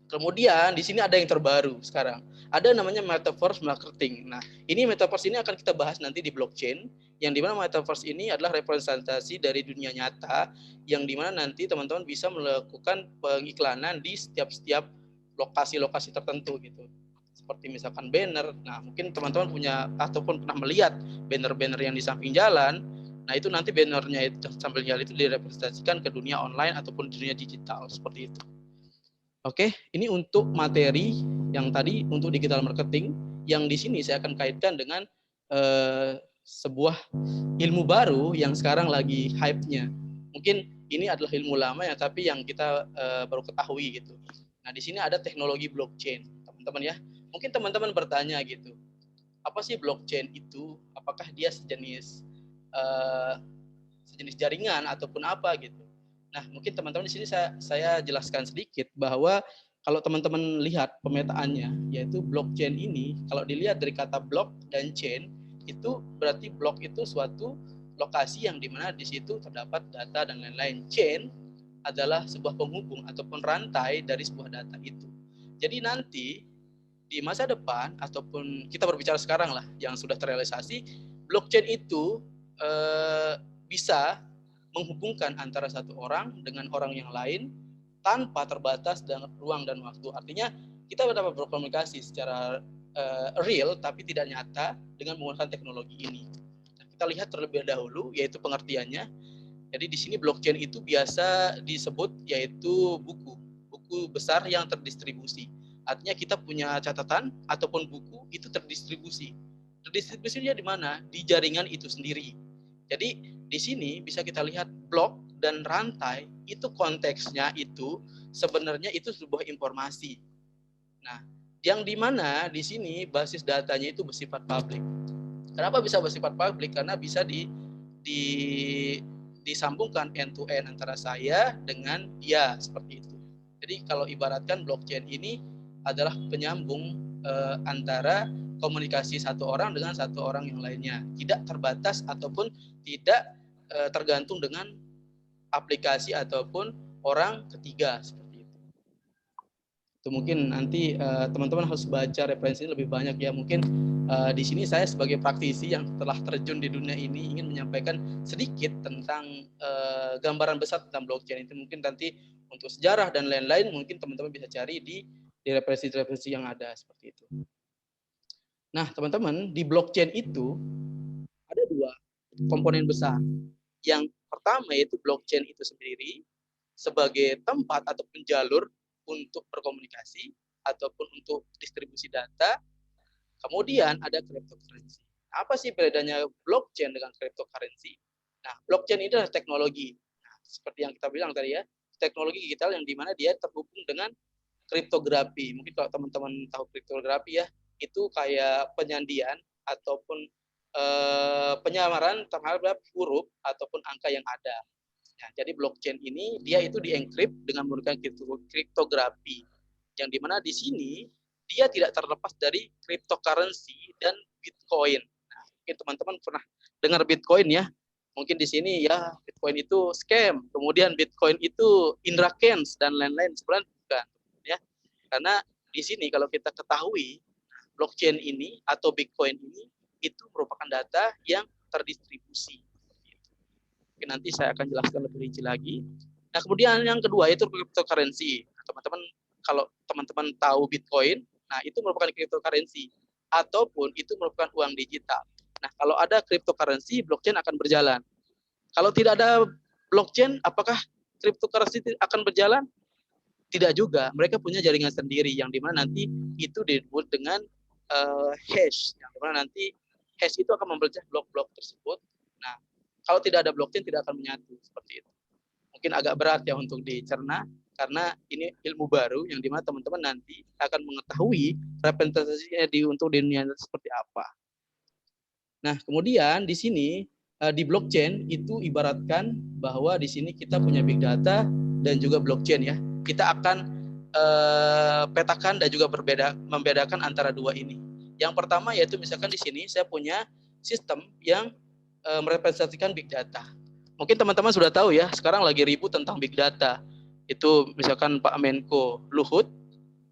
Kemudian di sini ada yang terbaru sekarang. Ada namanya metaverse marketing. Nah, ini metaverse ini akan kita bahas nanti di blockchain, yang dimana metaverse ini adalah representasi dari dunia nyata, yang dimana nanti teman-teman bisa melakukan pengiklanan di setiap lokasi-lokasi tertentu gitu. Seperti misalkan banner. Nah, mungkin teman-teman punya ataupun pernah melihat banner-banner yang di samping jalan. Nah, itu nanti bannernya itu sambil jalan itu direpresentasikan ke dunia online ataupun dunia digital seperti itu. Oke, ini untuk materi yang tadi untuk digital marketing, yang di sini saya akan kaitkan dengan sebuah ilmu baru yang sekarang lagi hype-nya. Mungkin ini adalah ilmu lama ya, tapi yang kita baru ketahui gitu. Nah, di sini ada teknologi blockchain, teman-teman ya. Mungkin teman-teman bertanya gitu, apa sih blockchain itu? Apakah dia sejenis jaringan ataupun apa gitu? Nah, mungkin teman-teman di sini saya jelaskan sedikit bahwa kalau teman-teman lihat pemetaannya, yaitu blockchain ini, kalau dilihat dari kata block dan chain, itu berarti block itu suatu lokasi yang dimana di situ terdapat data dan lain-lain. Chain adalah sebuah penghubung ataupun rantai dari sebuah data itu. Jadi nanti di masa depan ataupun kita berbicara sekarang lah yang sudah terrealisasi, blockchain itu bisa menghubungkan antara satu orang dengan orang yang lain tanpa terbatas dengan ruang dan waktu. Artinya kita dapat berkomunikasi secara real tapi tidak nyata dengan menggunakan teknologi ini. Kita lihat terlebih dahulu yaitu pengertiannya. Jadi di sini blockchain itu biasa disebut yaitu buku besar yang terdistribusi. Artinya kita punya catatan ataupun buku itu terdistribusi. Terdistribusinya di mana? Di jaringan itu sendiri. Jadi di sini bisa kita lihat blok dan rantai itu konteksnya itu sebenarnya itu sebuah informasi. Nah, yang di mana di sini basis datanya itu bersifat publik. Kenapa bisa bersifat publik? Karena bisa disambungkan end to end antara saya dengan dia seperti itu. Jadi kalau ibaratkan blockchain ini adalah penyambung antara komunikasi satu orang dengan satu orang yang lainnya, tidak terbatas ataupun tidak tergantung dengan aplikasi ataupun orang ketiga seperti itu. Itu mungkin nanti teman-teman harus baca referensinya lebih banyak ya. Mungkin di sini saya sebagai praktisi yang telah terjun di dunia ini ingin menyampaikan sedikit tentang gambaran besar tentang blockchain itu. Mungkin nanti untuk sejarah dan lain-lain mungkin teman-teman bisa cari di di referensi-referensi yang ada seperti itu. Nah, teman-teman, di blockchain itu ada dua komponen besar. Yang pertama yaitu blockchain itu sendiri sebagai tempat ataupun jalur untuk berkomunikasi ataupun untuk distribusi data. Kemudian ada cryptocurrency. Apa sih bedanya blockchain dengan cryptocurrency? Nah, blockchain itu adalah teknologi. Nah, seperti yang kita bilang tadi ya, teknologi digital yang dimana dia terhubung dengan kriptografi. Mungkin kalau teman-teman tahu kriptografi ya, itu kayak penyandian ataupun penyamaran terhadap huruf ataupun angka yang ada. Nah, jadi blockchain ini dia itu dienkrip dengan menggunakan kriptografi, yang dimana di sini dia tidak terlepas dari cryptocurrency dan Bitcoin. Nah, mungkin teman-teman pernah dengar Bitcoin ya. Mungkin di sini ya Bitcoin itu scam, kemudian Bitcoin itu Indra Kents dan lain-lain. Sebenarnya bukan ya. Karena di sini kalau kita ketahui blockchain ini atau Bitcoin ini itu merupakan data yang terdistribusi. Mungkin nanti saya akan jelaskan lebih rinci lagi. Nah, kemudian yang kedua itu cryptocurrency. Nah, teman-teman kalau teman-teman tahu Bitcoin, nah itu merupakan cryptocurrency ataupun itu merupakan uang digital. Nah, kalau ada cryptocurrency, blockchain akan berjalan. Kalau tidak ada blockchain, apakah cryptocurrency akan berjalan? Tidak juga. Mereka punya jaringan sendiri yang dimana nanti itu disebut dengan hash, yang dimana nanti hash itu akan memecah blok-blok tersebut. Nah, kalau tidak ada blockchain tidak akan menyatu seperti itu. Mungkin agak berat ya untuk dicerna karena ini ilmu baru yang dimana teman-teman nanti akan mengetahui representasinya untuk di dunia seperti apa. Nah, kemudian di sini di blockchain itu ibaratkan bahwa di sini kita punya big data dan juga blockchain ya. Kita akan petakan dan juga membedakan antara dua ini. Yang pertama yaitu misalkan di sini saya punya sistem yang merepresentasikan big data. Mungkin teman-teman sudah tahu ya, sekarang lagi ribut tentang big data. Itu misalkan Pak Menko Luhut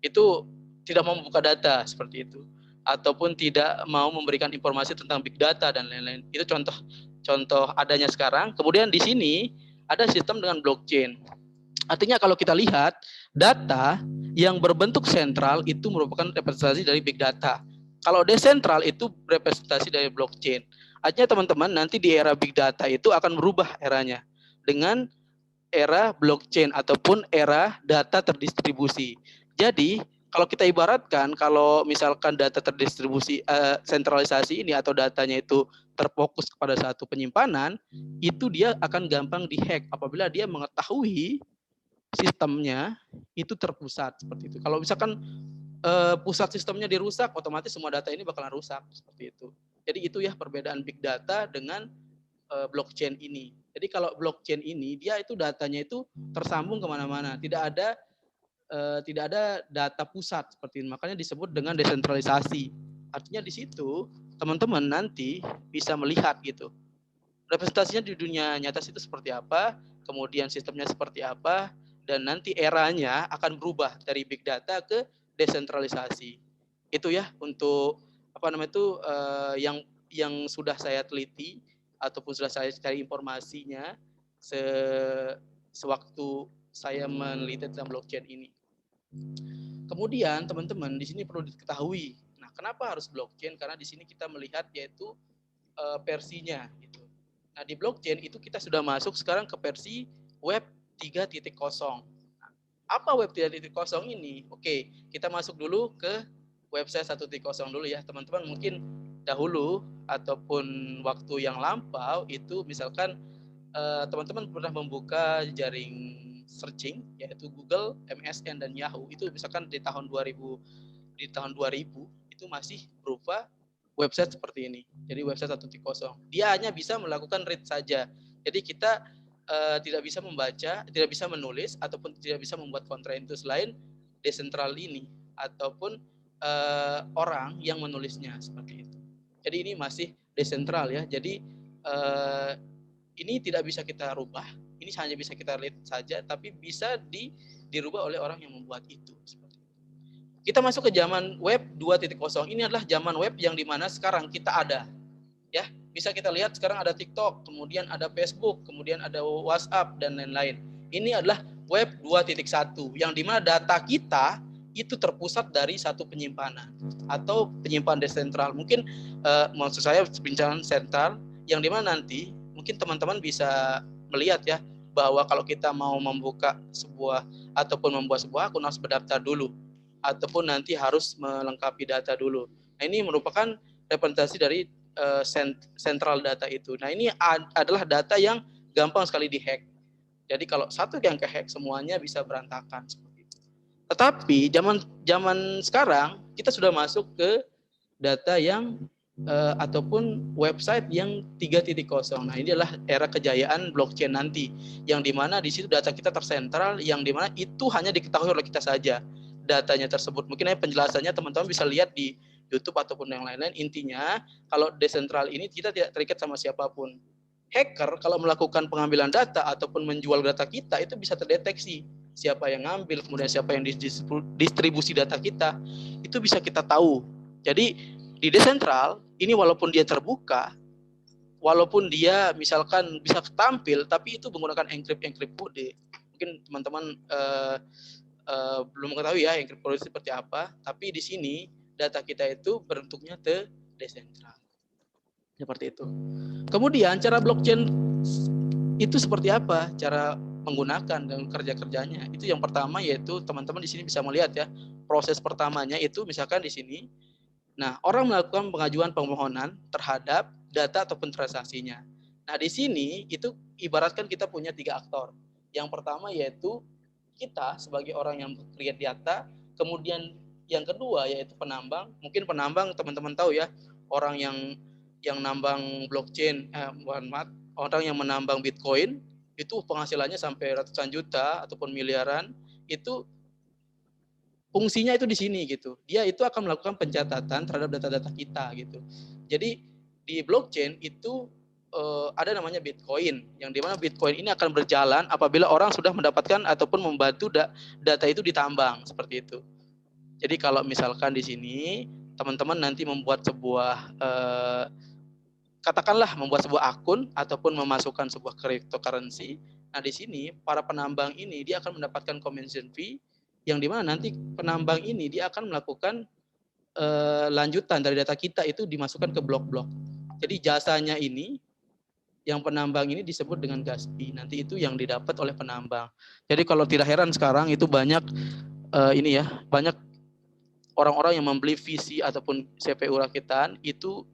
itu tidak mau membuka data seperti itu, ataupun tidak mau memberikan informasi tentang big data dan lain-lain. Itu contoh adanya sekarang. Kemudian di sini ada sistem dengan blockchain. Artinya kalau kita lihat data yang berbentuk sentral itu merupakan representasi dari big data. Kalau desentral itu representasi dari blockchain. Artinya teman-teman nanti di era big data itu akan berubah eranya dengan era blockchain ataupun era data terdistribusi. Jadi kalau kita ibaratkan kalau misalkan data terdistribusi sentralisasi ini atau datanya itu terfokus kepada satu penyimpanan, itu dia akan gampang dihack apabila dia mengetahui sistemnya itu terpusat seperti itu. Kalau misalkan pusat sistemnya dirusak, otomatis semua data ini bakalan rusak seperti itu. Jadi itu ya perbedaan big data dengan blockchain ini. Jadi kalau blockchain ini dia itu datanya itu tersambung kemana-mana, tidak ada data pusat seperti ini. Makanya disebut dengan desentralisasi. Artinya di situ teman-teman nanti bisa melihat gitu representasinya di dunia nyata itu seperti apa, kemudian sistemnya seperti apa, dan nanti eranya akan berubah dari big data ke desentralisasi. Itu ya untuk yang sudah saya teliti ataupun sudah saya cari informasinya sewaktu saya meneliti tentang blockchain ini. Kemudian teman-teman di sini perlu diketahui. Nah, kenapa harus blockchain? Karena di sini kita melihat yaitu versinya gitu. Nah, di blockchain itu kita sudah masuk sekarang ke versi web 3.0. Nah, apa web 3.0 ini? Oke, kita masuk dulu ke website 1.0 dulu ya, teman-teman. Mungkin dahulu ataupun waktu yang lampau itu misalkan teman-teman pernah membuka jaring searching yaitu Google, MSN dan Yahoo. Itu misalkan di tahun 2000 itu masih berupa website seperti ini. Jadi website 1.0. Dia hanya bisa melakukan read saja. Jadi kita tidak bisa membaca, tidak bisa menulis ataupun tidak bisa membuat konten itu selain desentral ini ataupun orang yang menulisnya seperti itu. Jadi ini masih desentral ya. Jadi ini tidak bisa kita rubah. Ini hanya bisa kita read saja, tapi bisa dirubah oleh orang yang membuat itu. Kita masuk ke zaman web 2.0. Ini adalah zaman web yang dimana sekarang kita ada. Ya, bisa kita lihat sekarang ada TikTok, kemudian ada Facebook, kemudian ada WhatsApp dan lain-lain. Ini adalah web 2.1 yang dimana data kita itu terpusat dari satu penyimpanan atau penyimpanan desentral. Mungkin maksud saya penyimpanan sentral yang dimana nanti mungkin teman-teman bisa melihat ya bahwa kalau kita mau membuka sebuah ataupun membuat sebuah akun harus berdaftar dulu ataupun nanti harus melengkapi data dulu. Nah, ini merupakan representasi dari sentral data itu. Nah, ini adalah data yang gampang sekali dihack. Jadi kalau satu yang kehack semuanya bisa berantakan seperti itu. Tetapi zaman sekarang kita sudah masuk ke data yang ataupun website yang 3.0. Nah, ini adalah era kejayaan blockchain nanti, yang dimana di situ data kita tersentral, yang dimana itu hanya diketahui oleh kita saja datanya tersebut. Mungkin penjelasannya teman-teman bisa lihat di YouTube ataupun yang lain-lain. Intinya kalau desentral ini kita tidak terikat sama siapapun. Hacker kalau melakukan pengambilan data ataupun menjual data kita itu bisa terdeteksi siapa yang ngambil, kemudian siapa yang distribusi data kita, itu bisa kita tahu. Jadi di desentral ini walaupun dia terbuka, walaupun dia misalkan bisa tampil, tapi itu menggunakan enkrip kode. Mungkin teman-teman belum mengetahui ya enkrip kode seperti apa, tapi di sini data kita itu bentuknya desentral. Seperti itu. Kemudian cara blockchain itu seperti apa? Cara menggunakan dan kerja-kerjanya. Itu yang pertama, yaitu teman-teman di sini bisa melihat ya. Proses pertamanya itu misalkan di sini. Nah, orang melakukan pengajuan permohonan terhadap data ataupun transaksinya. Nah, di sini itu ibaratkan kita punya 3 aktor. Yang pertama yaitu kita sebagai orang yang create data, kemudian yang kedua yaitu penambang. Mungkin penambang teman-teman tahu ya, orang yang nambang blockchain, orang yang menambang Bitcoin itu penghasilannya sampai ratusan juta ataupun miliaran, itu fungsinya itu di sini gitu. Dia itu akan melakukan pencatatan terhadap data-data kita gitu. Jadi di blockchain itu ada namanya Bitcoin, yang dimana Bitcoin ini akan berjalan apabila orang sudah mendapatkan ataupun membantu data itu ditambang seperti itu. Jadi kalau misalkan di sini teman-teman nanti membuat sebuah katakanlah membuat sebuah akun ataupun memasukkan sebuah cryptocurrency. Nah, di sini para penambang ini dia akan mendapatkan commission fee, yang dimana nanti penambang ini dia akan melakukan lanjutan dari data kita itu dimasukkan ke blok-blok. Jadi jasanya ini, yang penambang ini disebut dengan gas fee. Nanti itu yang didapat oleh penambang. Jadi kalau tidak heran sekarang itu banyak banyak orang-orang yang membeli VC ataupun CPU rakitan itu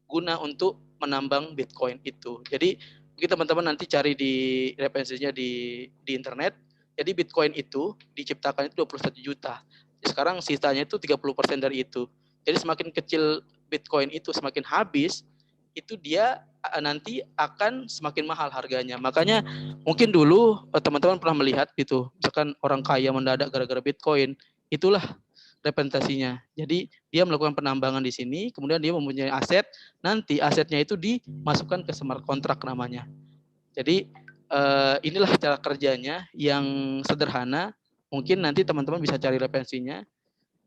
guna untuk menambang Bitcoin itu. Jadi mungkin teman-teman nanti cari di referensinya di internet. Jadi Bitcoin itu diciptakan itu 21 juta. Sekarang sisanya itu 30% dari itu. Jadi semakin kecil Bitcoin itu, semakin habis, itu dia nanti akan semakin mahal harganya. Makanya mungkin dulu teman-teman pernah melihat gitu, misalkan orang kaya mendadak gara-gara Bitcoin, itulah representasinya. Jadi dia melakukan penambangan di sini, kemudian dia mempunyai aset, nanti asetnya itu dimasukkan ke smart contract namanya. Jadi inilah cara kerjanya yang sederhana. Mungkin nanti teman-teman bisa cari referensinya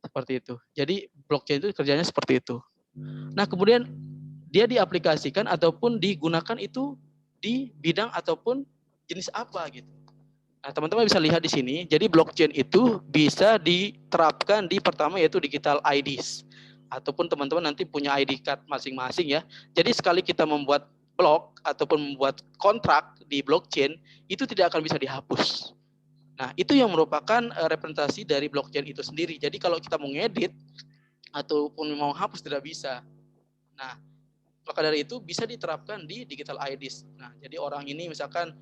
seperti itu. Jadi blockchain itu kerjanya seperti itu. Nah, kemudian dia diaplikasikan ataupun digunakan itu di bidang ataupun jenis apa gitu. Nah, teman-teman bisa lihat di sini. Jadi blockchain itu bisa diterapkan di pertama yaitu digital IDs. Ataupun teman-teman nanti punya ID card masing-masing ya. Jadi sekali kita membuat blok ataupun membuat kontrak di blockchain, itu tidak akan bisa dihapus. Nah, itu yang merupakan representasi dari blockchain itu sendiri. Jadi kalau kita mau ngedit ataupun mau hapus tidak bisa. Nah, maka dari itu bisa diterapkan di digital IDs. Nah, jadi orang ini misalkan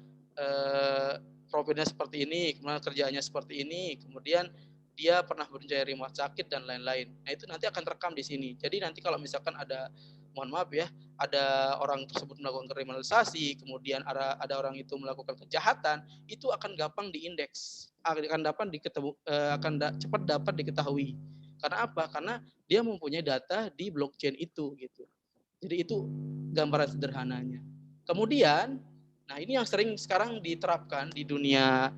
profilnya seperti ini, kemudian kerjaannya seperti ini, kemudian dia pernah mencari rumah sakit dan lain-lain. Nah, itu nanti akan terekam di sini. Jadi nanti kalau misalkan ada, mohon maaf ya, ada orang tersebut melakukan kriminalisasi, kemudian ada orang itu melakukan kejahatan, itu akan gampang diindeks, akan cepat dapat diketahui. Karena apa? Karena dia mempunyai data di blockchain itu gitu. Jadi itu gambaran sederhananya. Kemudian, nah ini yang sering sekarang diterapkan di dunia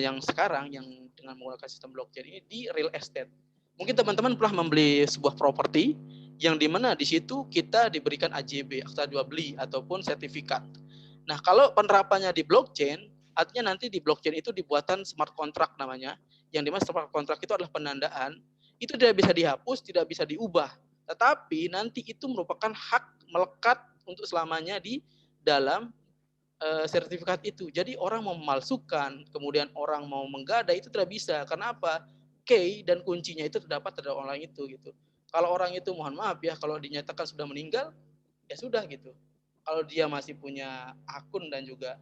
yang sekarang yang dengan menggunakan sistem blockchain ini di real estate. Mungkin teman-teman pernah membeli sebuah properti yang dimana di situ kita diberikan AJB, akta jual beli ataupun sertifikat. Nah, kalau penerapannya di blockchain, Artinya nanti di blockchain itu dibuatan smart contract namanya, yang dimana smart contract itu adalah penandaan, itu tidak bisa dihapus, tidak bisa diubah. Tetapi nanti itu merupakan hak melekat untuk selamanya di dalam sertifikat itu. Jadi orang mau memalsukan, kemudian orang mau menggadai itu tidak bisa. Karena apa? Key dan kuncinya itu terdapat pada orang itu gitu. Kalau orang itu mohon maaf ya, kalau dinyatakan sudah meninggal, ya sudah gitu. Kalau dia masih punya akun dan juga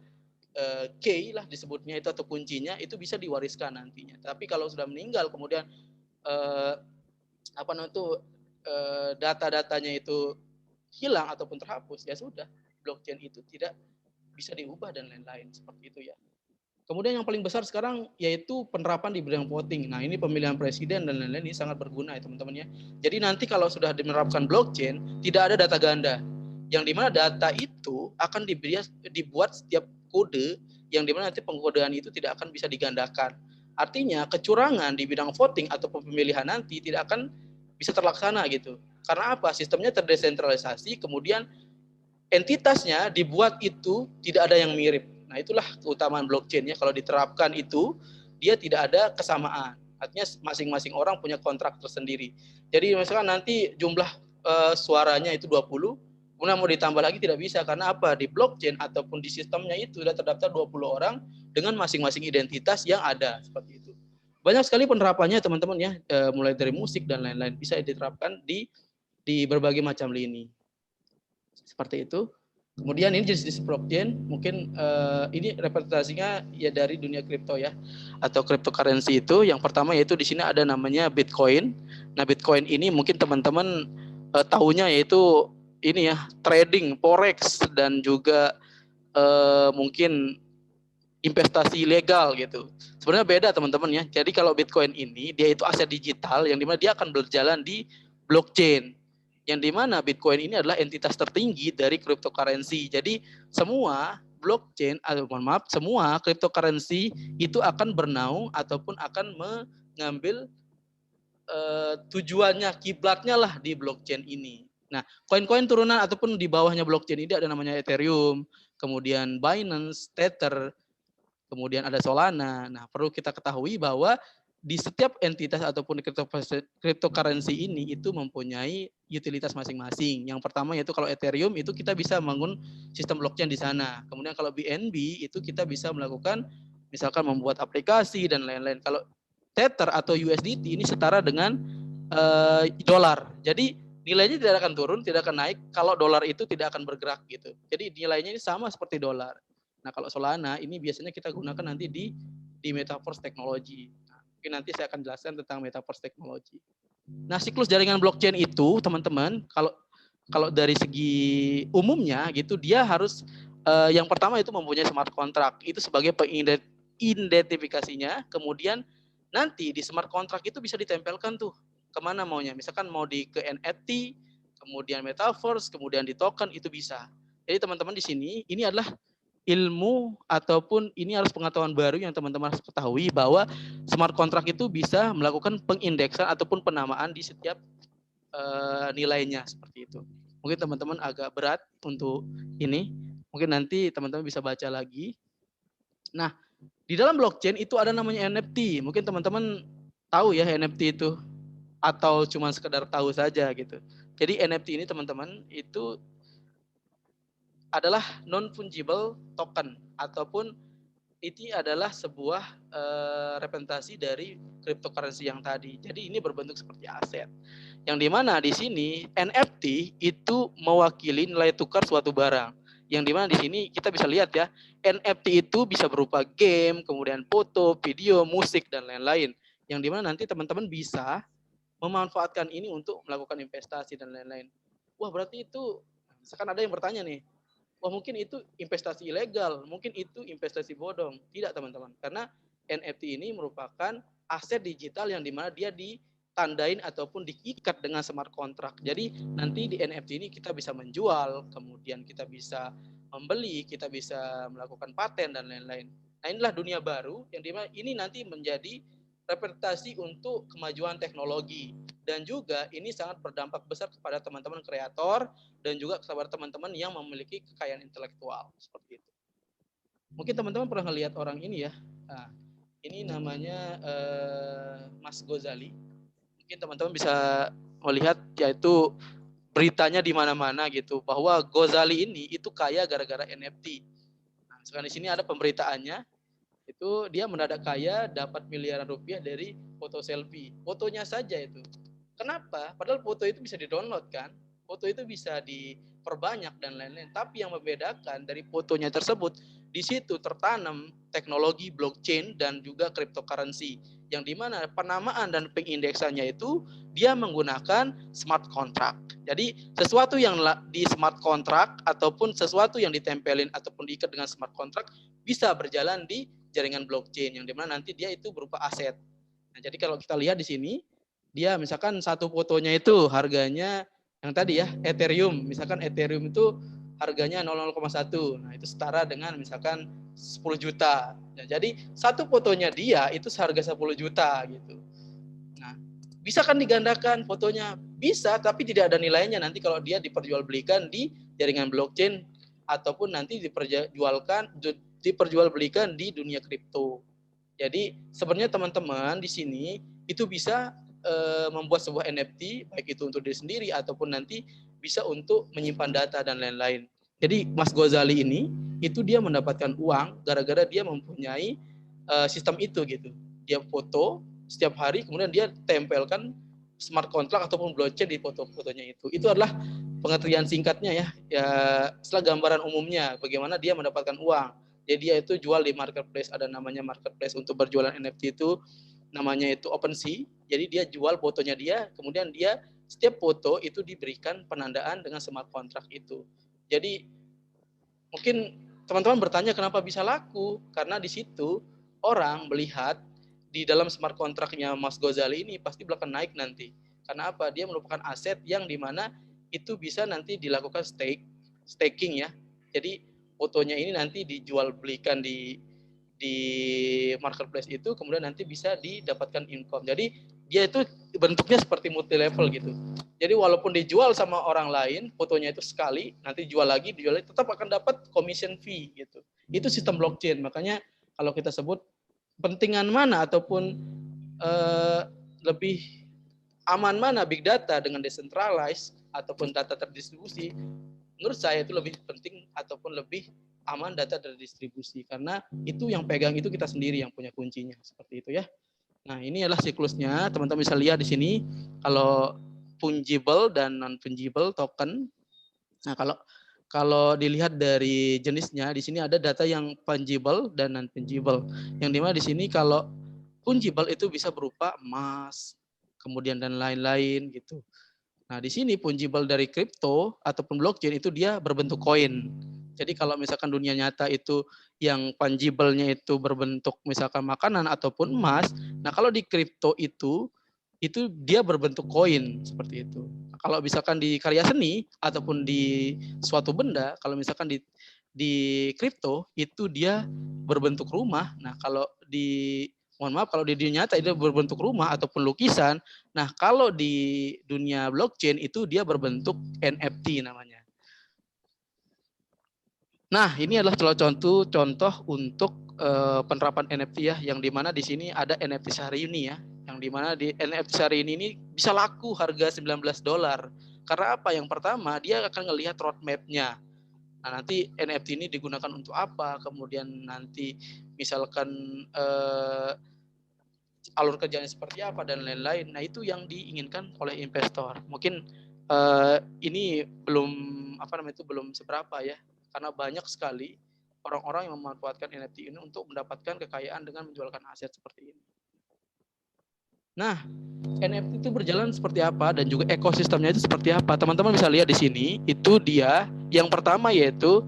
key lah disebutnya itu atau kuncinya, itu bisa diwariskan nantinya. Tapi kalau sudah meninggal kemudian data-datanya itu hilang ataupun terhapus, ya sudah, blockchain itu tidak bisa diubah dan lain-lain seperti itu ya. Kemudian yang paling besar sekarang yaitu penerapan di bidang voting. Nah, ini pemilihan presiden dan lain-lain ini sangat berguna ya teman-teman ya. Jadi nanti kalau sudah diterapkan blockchain, tidak ada data ganda. Yang dimana data itu akan dibuat setiap kode yang dimana nanti pengkodean itu tidak akan bisa digandakan. Artinya kecurangan di bidang voting atau pemilihan nanti tidak akan bisa terlaksana gitu. Karena apa? Sistemnya terdesentralisasi, kemudian entitasnya dibuat itu tidak ada yang mirip. Nah, itulah keutamaan blockchain ya. Kalau diterapkan itu, dia tidak ada kesamaan. Artinya masing-masing orang punya kontrak tersendiri. Jadi misalkan nanti jumlah suaranya itu 20, kemudian mau ditambah lagi tidak bisa. Karena apa? Di blockchain ataupun di sistemnya itu sudah terdaftar 20 orang dengan masing-masing identitas yang ada. Seperti itu. Banyak sekali penerapannya teman-teman ya, mulai dari musik dan lain-lain. Bisa diterapkan di berbagai macam lini. Seperti itu. Kemudian ini jenis blockchain, mungkin ini representasinya ya dari dunia kripto ya, atau cryptocurrency itu. Yang pertama yaitu di sini ada namanya Bitcoin. Nah, Bitcoin ini mungkin teman-teman tahunya yaitu ini ya, trading, forex dan juga mungkin investasi ilegal gitu. Sebenarnya beda teman-teman ya. Jadi kalau Bitcoin ini dia itu aset digital yang dimana dia akan berjalan di blockchain. Yang dimana Bitcoin ini adalah entitas tertinggi dari cryptocurrency. Jadi semua blockchain, semua cryptocurrency itu akan bernaung ataupun akan mengambil tujuannya, kiblatnya lah di blockchain ini. Nah, koin-koin turunan ataupun di bawahnya blockchain ini ada namanya Ethereum, kemudian Binance, Tether, kemudian ada Solana. Nah, perlu kita ketahui bahwa di setiap entitas ataupun cryptocurrency ini itu mempunyai utilitas masing-masing. Yang pertama yaitu kalau Ethereum itu kita bisa membangun sistem blockchain di sana. Kemudian kalau BNB itu kita bisa melakukan misalkan membuat aplikasi dan lain-lain. Kalau Tether atau USDT ini setara dengan dolar. Jadi nilainya tidak akan turun, tidak akan naik kalau dolar itu tidak akan bergerak gitu. Jadi nilainya ini sama seperti dolar. Nah, kalau Solana ini biasanya kita gunakan nanti di Metaverse Technology. Nah, mungkin nanti saya akan jelaskan tentang Metaverse Technology. Nah, siklus jaringan blockchain itu, teman-teman, kalau dari segi umumnya gitu, dia harus yang pertama itu mempunyai smart contract. Itu sebagai pengidentifikasinya. Kemudian nanti di smart contract itu bisa ditempelkan tuh kemana maunya. Misalkan mau ke NFT, kemudian Metaverse, kemudian di token, itu bisa. Jadi teman-teman di sini, ini adalah ilmu ataupun ini harus pengetahuan baru yang teman-teman harus ketahui bahwa smart contract itu bisa melakukan pengindeksan ataupun penamaan di setiap nilainya seperti itu. Mungkin teman-teman agak berat untuk ini, mungkin nanti teman-teman bisa baca lagi. Nah, di dalam blockchain itu ada namanya NFT. Mungkin teman-teman tahu ya NFT itu atau cuma sekedar tahu saja gitu. Jadi NFT ini teman-teman itu adalah non-fungible token ataupun ini adalah sebuah representasi dari cryptocurrency yang tadi. Jadi ini berbentuk seperti aset. Yang dimana di sini NFT itu mewakili nilai tukar suatu barang. Yang dimana di sini kita bisa lihat ya, NFT itu bisa berupa game, kemudian foto, video, musik, dan lain-lain. Yang dimana nanti teman-teman bisa memanfaatkan ini untuk melakukan investasi dan lain-lain. Wah, berarti itu, misalkan ada yang bertanya nih, wah mungkin itu investasi ilegal, mungkin itu investasi bodong. Tidak teman-teman, karena NFT ini merupakan aset digital yang dimana dia ditandain ataupun diikat dengan smart contract. Jadi nanti di NFT ini kita bisa menjual, kemudian kita bisa membeli, kita bisa melakukan paten dan lain-lain. Nah, inilah dunia baru yang dimana ini nanti menjadi representasi untuk kemajuan teknologi. Dan juga ini sangat berdampak besar kepada teman-teman kreator dan juga kepada teman-teman yang memiliki kekayaan intelektual seperti itu. Mungkin teman-teman pernah lihat orang ini ya. Nah, ini namanya Mas Ghazali. Mungkin teman-teman bisa melihat yaitu beritanya di mana-mana gitu bahwa Ghazali ini itu kaya gara-gara NFT. Nah, sekarang di sini ada pemberitaannya, itu dia mendadak kaya dapat miliaran rupiah dari foto selfie. Fotonya saja itu. Kenapa? Padahal foto itu bisa di-download kan? Foto itu bisa diperbanyak dan lain-lain. Tapi yang membedakan dari fotonya tersebut, di situ tertanam teknologi blockchain dan juga cryptocurrency. Yang dimana penamaan dan pengindeksannya itu dia menggunakan smart contract. Jadi sesuatu yang di smart contract ataupun sesuatu yang ditempelin ataupun diikat dengan smart contract bisa berjalan di jaringan blockchain yang dimana nanti dia itu berupa aset. Nah, jadi kalau kita lihat di sini, dia misalkan satu fotonya itu harganya yang tadi ya Ethereum, misalkan Ethereum itu harganya 0,1, nah itu setara dengan misalkan 10 juta. Nah, jadi satu fotonya dia itu seharga 10 juta gitu. Nah, bisa kan digandakan fotonya? Bisa, tapi tidak ada nilainya nanti kalau dia diperjualbelikan di jaringan blockchain ataupun nanti diperjualbelikan di dunia kripto. Jadi sebenarnya teman-teman di sini itu bisa membuat sebuah NFT baik itu untuk diri sendiri ataupun nanti bisa untuk menyimpan data dan lain-lain. Jadi Mas Ghazali ini itu dia mendapatkan uang gara-gara dia mempunyai sistem itu gitu. Dia foto setiap hari kemudian dia tempelkan smart contract ataupun blockchain di foto-fotonya itu. Itu adalah pengertian singkatnya ya. Ya setelah gambaran umumnya bagaimana dia mendapatkan uang. Jadi dia itu jual di marketplace, ada namanya marketplace untuk berjualan NFT itu namanya itu OpenSea. Jadi dia jual fotonya dia, kemudian dia setiap foto itu diberikan penandaan dengan smart contract itu. Jadi mungkin teman-teman bertanya kenapa bisa laku? Karena di situ orang melihat di dalam smart contract-nya Mas Ghazali ini pasti bakal naik nanti. Karena apa? Dia merupakan aset yang dimana itu bisa nanti dilakukan staking ya. Jadi fotonya ini nanti dijual belikan di marketplace itu, kemudian nanti bisa didapatkan income. Jadi dia itu bentuknya seperti multi level gitu. Jadi walaupun dijual sama orang lain, fotonya itu sekali, nanti jual lagi, tetap akan dapat commission fee gitu. Itu sistem blockchain. Makanya kalau kita sebut pentingan mana ataupun lebih aman mana big data dengan decentralized ataupun data terdistribusi, menurut saya itu lebih penting ataupun lebih aman data terdistribusi karena itu yang pegang itu kita sendiri yang punya kuncinya seperti itu ya. Nah, ini adalah siklusnya. Teman-teman bisa lihat di sini kalau fungible dan non fungible token. Nah, kalau dilihat dari jenisnya di sini ada data yang fungible dan non fungible. Yang dimana di sini kalau fungible itu bisa berupa emas, kemudian dan lain-lain gitu. Nah, di sini fungible dari kripto ataupun blockchain itu dia berbentuk koin. Jadi kalau misalkan dunia nyata itu yang fungible-nya itu berbentuk misalkan makanan ataupun emas, nah kalau di kripto itu dia berbentuk koin seperti itu. Nah, kalau misalkan di karya seni ataupun di suatu benda, kalau misalkan di kripto itu dia berbentuk rumah. Nah, kalau kalau di dunia nyata itu berbentuk rumah ataupun lukisan. Nah, kalau di dunia blockchain itu dia berbentuk NFT namanya. Nah, ini adalah contoh untuk penerapan NFT ya, yang dimana di sini ada NFT Syahrini ya, yang dimana di NFT Syahrini ini bisa laku harga $19. Karena apa? Yang pertama, dia akan ngelihat roadmap-nya. Nah, nanti NFT ini digunakan untuk apa? Kemudian nanti misalkan alur kerjanya seperti apa dan lain-lain. Nah, itu yang diinginkan oleh investor. Mungkin ini belum seberapa ya, karena banyak sekali orang-orang yang memanfaatkan NFT ini untuk mendapatkan kekayaan dengan menjualkan aset seperti ini. Nah, NFT itu berjalan seperti apa dan juga ekosistemnya itu seperti apa? Teman-teman bisa lihat di sini. Itu dia yang pertama yaitu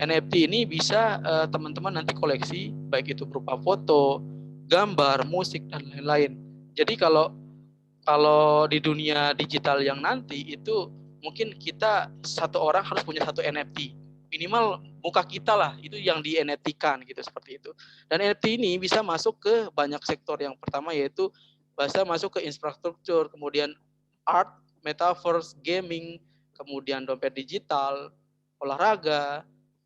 NFT ini bisa teman-teman nanti koleksi baik itu berupa foto, gambar, musik dan lain-lain. Jadi kalau di dunia digital yang nanti itu mungkin kita satu orang harus punya satu NFT. Minimal muka kita lah itu yang di NFT-kan gitu seperti itu. Dan NFT ini bisa masuk ke banyak sektor. Yang pertama yaitu bisa masuk ke infrastruktur, kemudian art, metaverse, gaming, kemudian dompet digital, olahraga,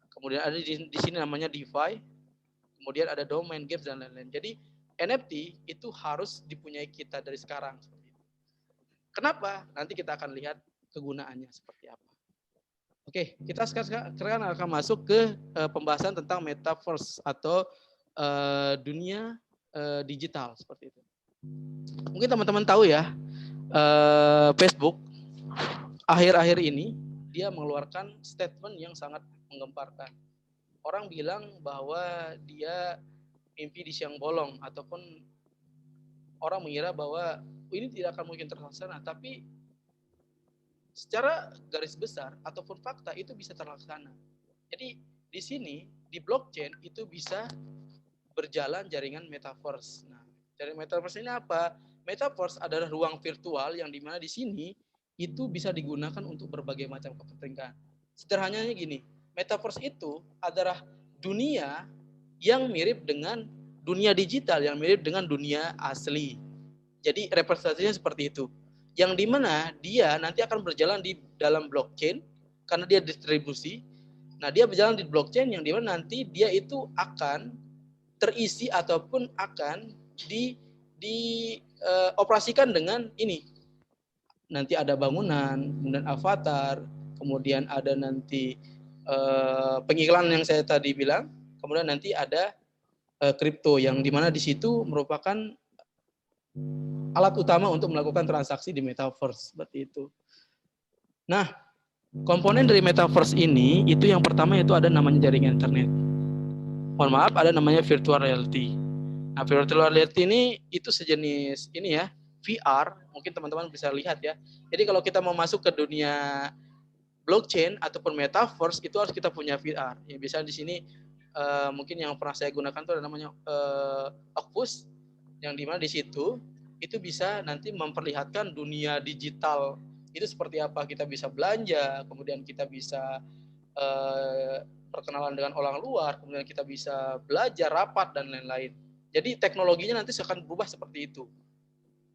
kemudian ada di sini namanya DeFi, kemudian ada domain, games dan lain-lain. Jadi NFT itu harus dipunyai kita dari sekarang. Kenapa? Nanti kita akan lihat kegunaannya seperti apa. Oke, kita sekarang akan masuk ke pembahasan tentang metaverse atau dunia digital seperti itu. Mungkin teman-teman tahu ya, Facebook akhir-akhir ini dia mengeluarkan statement yang sangat menggemparkan. Orang bilang bahwa dia mimpi di siang bolong, ataupun orang mengira bahwa ini tidak akan mungkin terlaksana, tapi secara garis besar ataupun fakta itu bisa terlaksana. Jadi di sini di blockchain itu bisa berjalan jaringan metaverse. Nah, jaringan metaverse ini apa? Metaverse adalah ruang virtual yang dimana di sini itu bisa digunakan untuk berbagai macam kepentingan. Sederhananya gini, metaverse itu adalah dunia yang mirip dengan dunia digital, yang mirip dengan dunia asli. Jadi representasinya seperti itu. Yang dimana dia nanti akan berjalan di dalam blockchain karena dia distribusi. Nah, dia berjalan di blockchain yang dimana nanti dia itu akan terisi ataupun akan dioperasikan dengan ini. Nanti ada bangunan, kemudian avatar, kemudian ada nanti pengiklan yang saya tadi bilang, kemudian nanti ada kripto yang dimana di situ merupakan alat utama untuk melakukan transaksi di metaverse seperti itu. Nah, komponen dari metaverse ini itu yang pertama itu ada namanya jaringan internet. Mohon maaf, ada namanya virtual reality. Nah, virtual reality ini itu sejenis ini ya, VR, mungkin teman-teman bisa lihat ya. Jadi kalau kita mau masuk ke dunia blockchain ataupun metaverse itu harus kita punya VR. Ya, bisa di sini mungkin yang pernah saya gunakan itu ada namanya Oculus, yang dimana di situ itu bisa nanti memperlihatkan dunia digital itu seperti apa. Kita bisa belanja, kemudian kita bisa perkenalan dengan orang luar, kemudian kita bisa belajar, rapat, dan lain-lain. Jadi teknologinya nanti akan berubah seperti itu.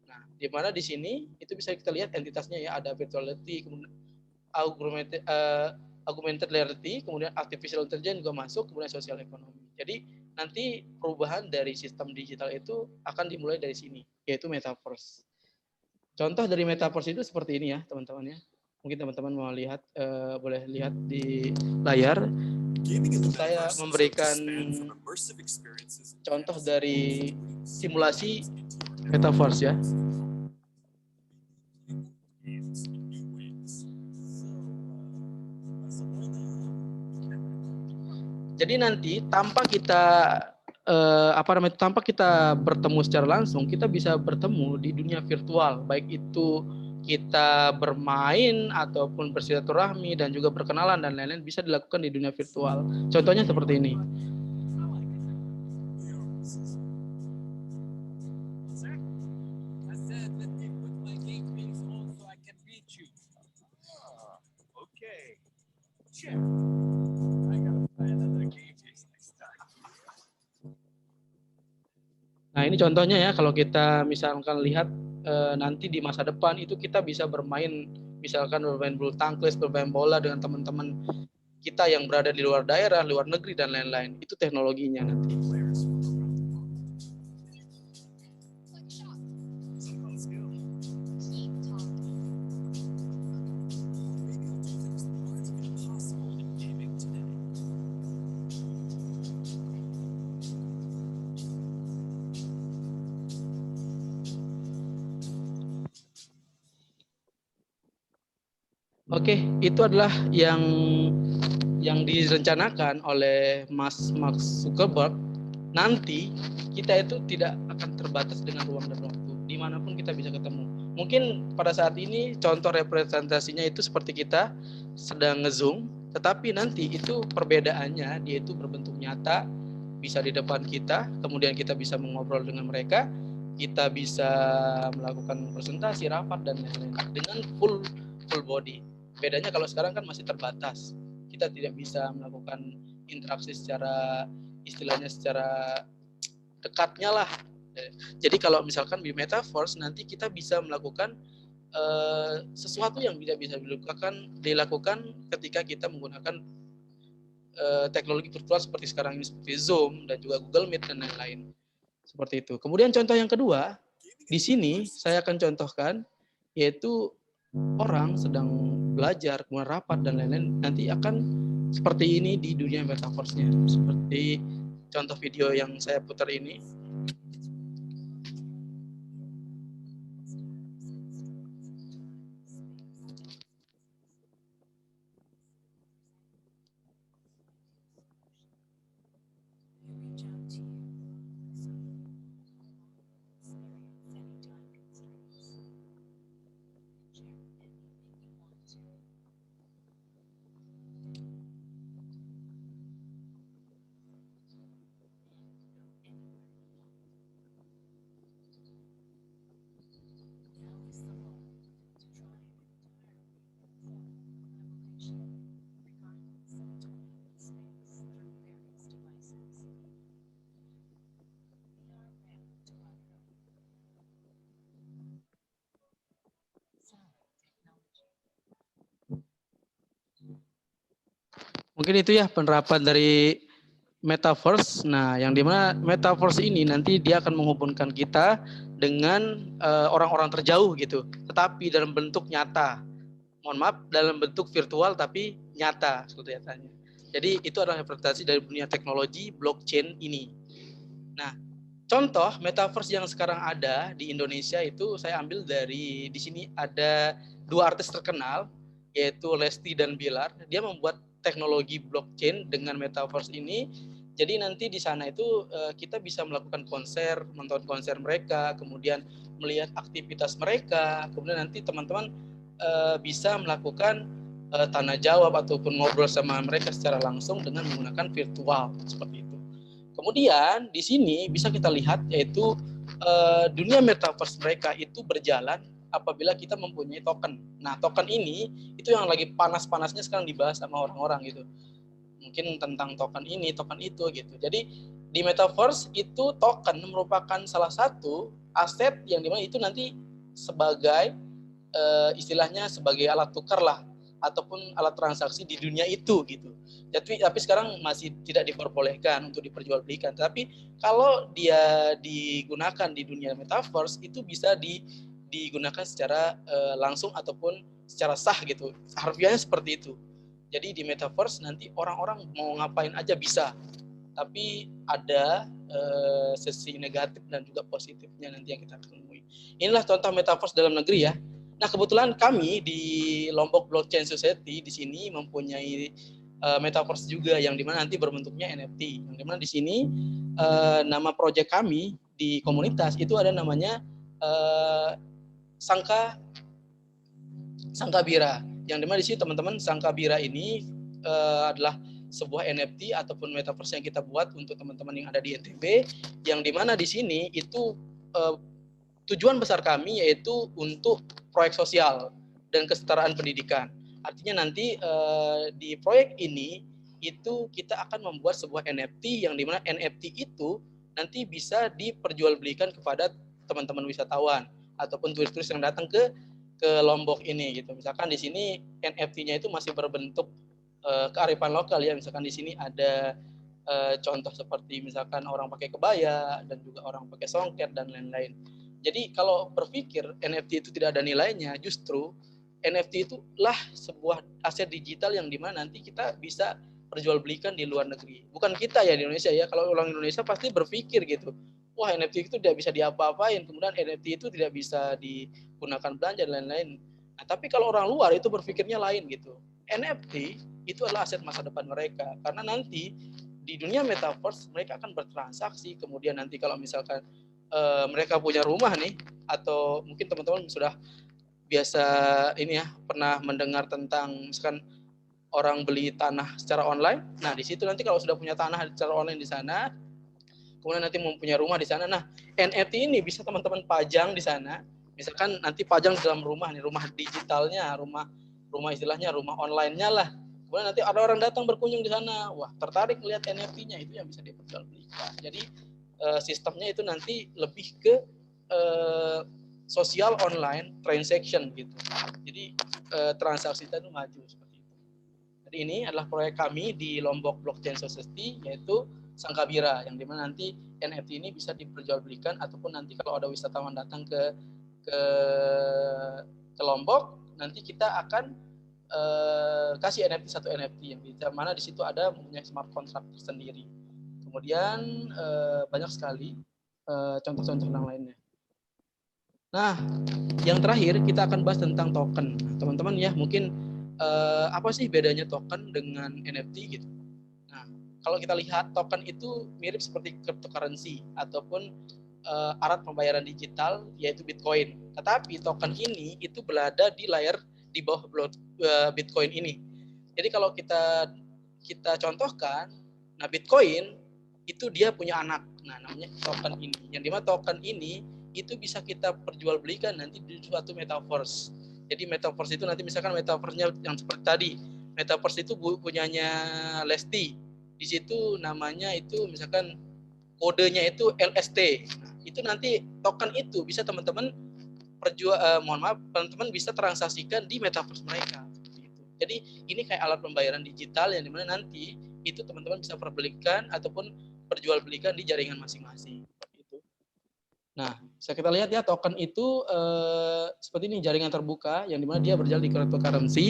Nah, di mana di sini itu bisa kita lihat entitasnya ya, ada virtual reality, kemudian augmented reality, kemudian artificial intelligence juga masuk, kemudian sosial ekonomi. Jadi nanti perubahan dari sistem digital itu akan dimulai dari sini, yaitu metaverse. Contoh dari metaverse itu seperti ini ya, teman-teman ya. Mungkin teman-teman mau lihat, boleh lihat di layar. Saya memberikan contoh dari simulasi metaverse ya. Jadi nanti tanpa kita tanpa kita bertemu secara langsung, kita bisa bertemu di dunia virtual, baik itu kita bermain ataupun bersilaturahmi dan juga berkenalan dan lain-lain bisa dilakukan di dunia virtual. Contohnya seperti ini. Nah, ini contohnya ya, kalau kita misalkan lihat nanti di masa depan itu kita bisa bermain, misalkan bermain bulu tangkis, bermain bola dengan teman-teman kita yang berada di luar daerah, luar negeri, dan lain-lain. Itu teknologinya nanti. Oke, itu adalah yang direncanakan oleh Mas Mark Zuckerberg. Nanti kita itu tidak akan terbatas dengan ruang dan waktu. Dimanapun kita bisa ketemu. Mungkin pada saat ini contoh representasinya itu seperti kita sedang nge-zoom, tetapi nanti itu perbedaannya dia itu berbentuk nyata, bisa di depan kita, kemudian kita bisa mengobrol dengan mereka, kita bisa melakukan presentasi, rapat, dan lain-lain dengan full body. Bedanya kalau sekarang kan masih terbatas. Kita tidak bisa melakukan interaksi secara istilahnya secara dekatnya lah. Jadi kalau misalkan di metaverse nanti kita bisa melakukan sesuatu yang tidak bisa dilakukan ketika kita menggunakan teknologi virtual seperti sekarang ini, seperti Zoom dan juga Google Meet dan lain-lain. Seperti itu. Kemudian contoh yang kedua, di sini saya akan contohkan, yaitu orang sedang belajar, kemudian rapat dan lain-lain, nanti akan seperti ini di dunia metaverse-nya. Seperti contoh video yang saya putar ini. Mungkin itu ya penerapan dari metaverse. Nah, yang dimana metaverse ini nanti dia akan menghubungkan kita dengan orang-orang terjauh gitu, tetapi dalam bentuk nyata. Mohon maaf, dalam bentuk virtual tapi nyata kelihatannya. Jadi itu adalah representasi dari dunia teknologi blockchain ini. Nah, contoh metaverse yang sekarang ada di Indonesia itu saya ambil dari di sini ada dua artis terkenal, yaitu Lesti dan Bilar. Dia membuat teknologi blockchain dengan metaverse ini. Jadi nanti di sana itu kita bisa melakukan konser, menonton konser mereka, kemudian melihat aktivitas mereka, kemudian nanti teman-teman bisa melakukan tanya jawab ataupun ngobrol sama mereka secara langsung dengan menggunakan virtual seperti itu. Kemudian di sini bisa kita lihat yaitu dunia metaverse mereka itu berjalan apabila kita mempunyai token. Nah, token ini itu yang lagi panas-panasnya sekarang dibahas sama orang-orang gitu. Mungkin tentang token ini, token itu gitu. Jadi di metaverse itu token merupakan salah satu aset yang dimana itu nanti sebagai istilahnya sebagai alat tukar lah ataupun alat transaksi di dunia itu gitu. Tapi sekarang masih tidak diperbolehkan untuk diperjualbelikan. Tapi kalau dia digunakan di dunia metaverse itu bisa digunakan secara langsung ataupun secara sah gitu. Harfiahnya seperti itu. Jadi di metaverse nanti orang-orang mau ngapain aja bisa. Tapi ada sisi negatif dan juga positifnya nanti yang kita temui. Inilah contoh metaverse dalam negeri ya. Nah, kebetulan kami di Lombok Blockchain Society di sini mempunyai metaverse juga yang dimana nanti berbentuknya NFT. Yang dimana di sini nama proyek kami di komunitas itu ada namanya Sangkabira. Yang dimana di sini teman-teman Sangkabira ini adalah sebuah NFT ataupun metaverse yang kita buat untuk teman-teman yang ada di NTB. Yang dimana di sini itu tujuan besar kami yaitu untuk proyek sosial dan kesetaraan pendidikan. Artinya nanti di proyek ini itu kita akan membuat sebuah NFT yang dimana NFT itu nanti bisa diperjualbelikan kepada teman-teman wisatawan ataupun turis-turis yang datang ke Lombok ini gitu. Misalkan di sini NFT-nya itu masih berbentuk kearifan lokal ya. Misalkan di sini ada contoh seperti misalkan orang pakai kebaya dan juga orang pakai songket dan lain-lain. Jadi kalau berpikir NFT itu tidak ada nilainya, justru NFT itulah sebuah aset digital yang dimana nanti kita bisa perjualbelikan di luar negeri. Bukan kita ya di Indonesia ya, kalau orang Indonesia pasti berpikir gitu, wah NFT itu tidak bisa diapa-apain, kemudian NFT itu tidak bisa digunakan belanja dan lain-lain. Nah, tapi kalau orang luar itu berpikirnya lain gitu. NFT itu adalah aset masa depan mereka, karena nanti di dunia metaverse mereka akan bertransaksi, kemudian nanti kalau misalkan mereka punya rumah nih, atau mungkin teman-teman sudah biasa ini ya pernah mendengar tentang misalkan orang beli tanah secara online. Nah di situ nanti kalau sudah punya tanah secara online di sana, kemudian nanti mempunyai rumah di sana. Nah NFT ini bisa teman-teman pajang di sana. Misalkan nanti pajang di dalam rumah nih, rumah digitalnya, rumah istilahnya rumah online-nya lah. Kemudian nanti ada orang datang berkunjung di sana, wah tertarik melihat NFT-nya, itu yang bisa diperjualbelikan. Jadi sistemnya itu nanti lebih ke sosial online transaction gitu. Jadi transaksi itu maju seperti itu. Jadi ini adalah proyek kami di Lombok Blockchain Society, yaitu Sangkabira, yang dimana nanti NFT ini bisa diperjualbelikan ataupun nanti kalau ada wisatawan datang ke Lombok, nanti kita akan kasih NFT satu NFT yang di mana di situ ada mempunyai smart contract tersendiri. Kemudian banyak sekali contoh-contoh yang lainnya. Nah, yang terakhir kita akan bahas tentang token. Teman-teman ya, mungkin apa sih bedanya token dengan NFT gitu? Nah, kalau kita lihat token itu mirip seperti cryptocurrency ataupun alat pembayaran digital yaitu Bitcoin. Tetapi token ini itu berada di layer di bawah Bitcoin ini. Jadi kalau kita contohkan, nah Bitcoin itu dia punya anak, nah namanya token ini. Yang dimana token ini itu bisa kita perjualbelikan nanti di suatu metaverse. Jadi metaverse itu nanti misalkan metaverse-nya yang seperti tadi, metaverse itu punyanya Lesti. Di situ namanya itu misalkan kodenya itu LST. Nah, itu nanti token itu bisa teman-teman teman-teman bisa transaksikan di metaverse mereka. Jadi ini kayak alat pembayaran digital yang dimana nanti itu teman-teman bisa perjualbelikan ataupun perjualbelikan di jaringan masing-masing. Nah, bisa kita lihat ya token itu seperti ini jaringan terbuka yang dimana dia berjalan di cryptocurrency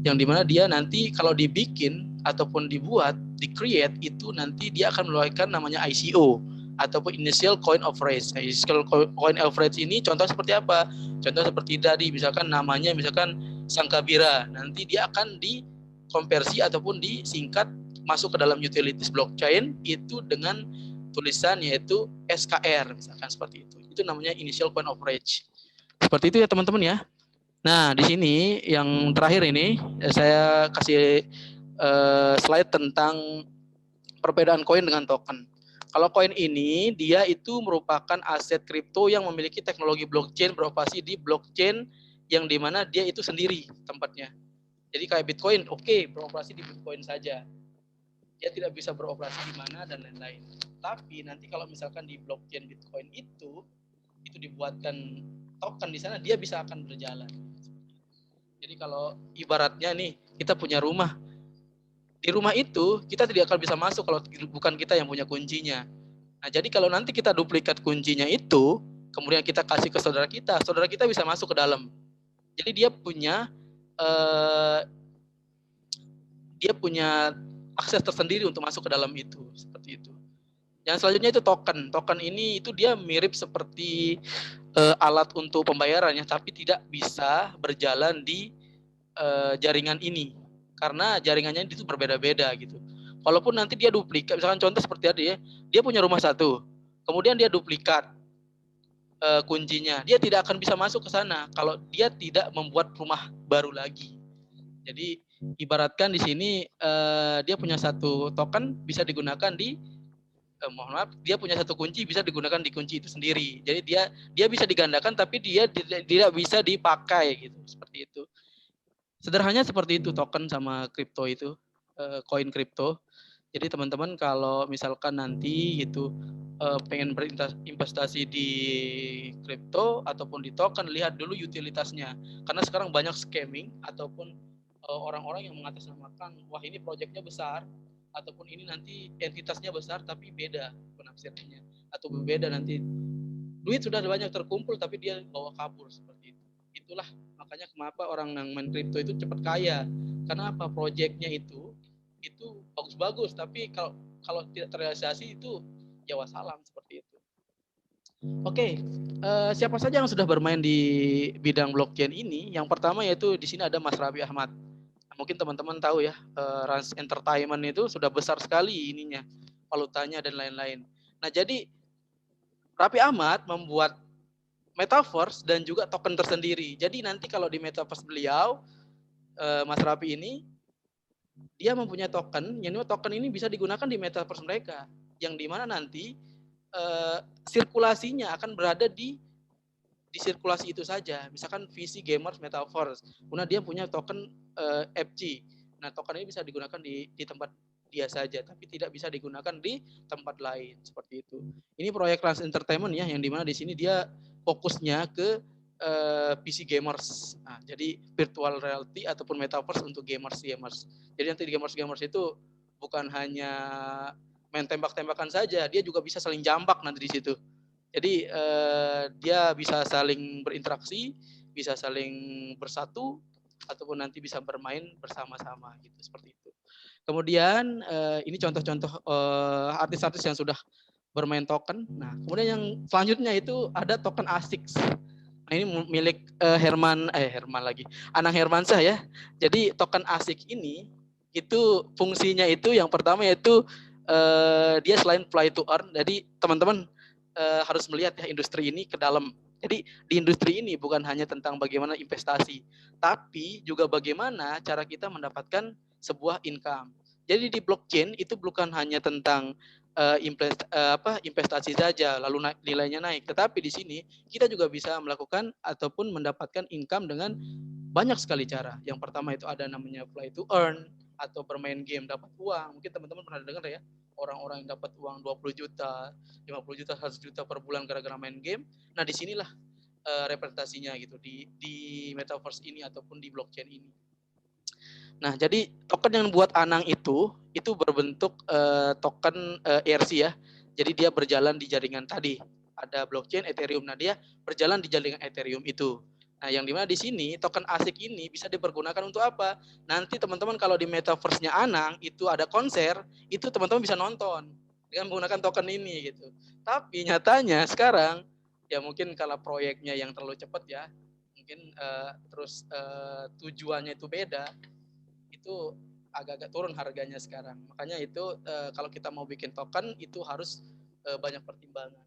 yang dimana dia nanti kalau dibikin ataupun dibuat, di-create itu nanti dia akan mengeluarkan namanya ICO ataupun Initial Coin Offering. Nah, Initial Coin Offering ini contoh seperti apa? Contoh seperti tadi misalkan namanya misalkan Sangkabira, nanti dia akan dikonversi ataupun disingkat masuk ke dalam utilities blockchain itu dengan tulisan yaitu SKR misalkan seperti itu. Itu namanya Initial Coin Offering. Seperti itu ya teman-teman ya. Nah, di sini yang terakhir ini saya kasih slide tentang perbedaan koin dengan token. Kalau koin ini dia itu merupakan aset kripto yang memiliki teknologi blockchain beroperasi di blockchain yang dimana dia itu sendiri tempatnya. Jadi kayak Bitcoin, oke, beroperasi di Bitcoin saja. Dia tidak bisa beroperasi di mana dan lain-lain. Tapi nanti kalau misalkan di blockchain Bitcoin itu dibuatkan token di sana, dia bisa akan berjalan. Jadi kalau ibaratnya nih kita punya rumah, di rumah itu kita tidak akan bisa masuk kalau bukan kita yang punya kuncinya. Nah, jadi kalau nanti kita duplikat kuncinya itu, kemudian kita kasih ke saudara kita bisa masuk ke dalam. Jadi dia punya akses tersendiri untuk masuk ke dalam itu, seperti itu. Yang selanjutnya itu token. Token ini itu dia mirip seperti alat untuk pembayarannya, tapi tidak bisa berjalan di jaringan ini karena jaringannya itu berbeda-beda gitu. Walaupun nanti dia duplikat, misalkan contoh seperti tadi ya, dia punya rumah satu, kemudian dia duplikat kuncinya, dia tidak akan bisa masuk ke sana kalau dia tidak membuat rumah baru lagi. Jadi ibaratkan di sini dia punya satu token bisa digunakan di dia punya satu kunci bisa digunakan di kunci itu sendiri. Jadi dia bisa digandakan tapi dia tidak bisa dipakai gitu, seperti itu. Sederhananya seperti itu token sama kripto itu, koin kripto. Jadi teman-teman kalau misalkan nanti itu pengen berinvestasi di kripto ataupun di token, lihat dulu utilitasnya. Karena sekarang banyak scamming ataupun orang-orang yang mengatasnamakan, wah ini proyeknya besar, ataupun ini nanti entitasnya besar tapi beda penafsirannya. Atau berbeda nanti duit sudah banyak terkumpul tapi dia bawa kabur seperti itu. Itulah makanya kenapa orang yang main kripto itu cepat kaya. Karena apa? Proyeknya itu bagus-bagus tapi kalau tidak terrealisasi itu ya wassalam seperti itu. Oke, siapa saja yang sudah bermain di bidang blockchain ini? Yang pertama yaitu di sini ada Mas Raffi Ahmad. Mungkin teman-teman tahu ya, Rans Entertainment itu sudah besar sekali ininya, valutanya dan lain-lain. Nah, jadi Raffi Ahmad membuat metaverse dan juga token tersendiri. Jadi nanti kalau di metaverse beliau, Mas Raffi ini, dia mempunyai token, yang token ini bisa digunakan di metaverse mereka, yang dimana nanti sirkulasinya akan berada di sirkulasi itu saja. Misalkan VC Gamers Metaverse, kemudian dia punya token FG. Nah, token ini bisa digunakan di tempat dia saja, tapi tidak bisa digunakan di tempat lain seperti itu. Ini proyek Rans Entertainment ya, yang dimana di sini dia fokusnya ke PC gamers. Nah, jadi virtual reality ataupun metaverse untuk gamers. Jadi nanti di gamers itu bukan hanya main tembak-tembakan saja, dia juga bisa saling jambak nanti di situ. Jadi dia bisa saling berinteraksi, bisa saling bersatu, ataupun nanti bisa bermain bersama-sama gitu, seperti itu. Kemudian ini contoh-contoh artis-artis yang sudah bermain token. Nah, kemudian yang selanjutnya itu ada token ASICS. Nah, ini milik Anang Hermansyah ya. Jadi token ASIC ini itu fungsinya itu yang pertama yaitu dia selain play to earn, jadi teman-teman harus melihat ya industri ini ke dalam. Jadi di industri ini bukan hanya tentang bagaimana investasi, tapi juga bagaimana cara kita mendapatkan sebuah income. Jadi di blockchain itu bukan hanya tentang investasi saja lalu nilainya naik, tetapi di sini kita juga bisa melakukan ataupun mendapatkan income dengan banyak sekali cara. Yang pertama itu ada namanya play to earn atau bermain game dapat uang. Mungkin teman-teman pernah dengar ya, orang-orang yang dapat uang 20 juta, 50 juta, 100 juta per bulan gara-gara main game. Nah, disinilah representasinya gitu di metaverse ini ataupun di blockchain ini. Nah, jadi token yang buat Anang itu berbentuk token ERC ya. Jadi dia berjalan di jaringan tadi. Ada blockchain Ethereum. Nah, dia berjalan di jaringan Ethereum itu. Nah, yang dimana di sini token ASIC ini bisa dipergunakan untuk apa? Nanti teman-teman kalau di metaverse-nya Anang itu ada konser, itu teman-teman bisa nonton dengan menggunakan token ini gitu. Tapi nyatanya sekarang ya mungkin kalau proyeknya yang terlalu cepat ya, mungkin terus tujuannya itu beda, itu agak-agak turun harganya sekarang. Makanya itu kalau kita mau bikin token itu harus banyak pertimbangan.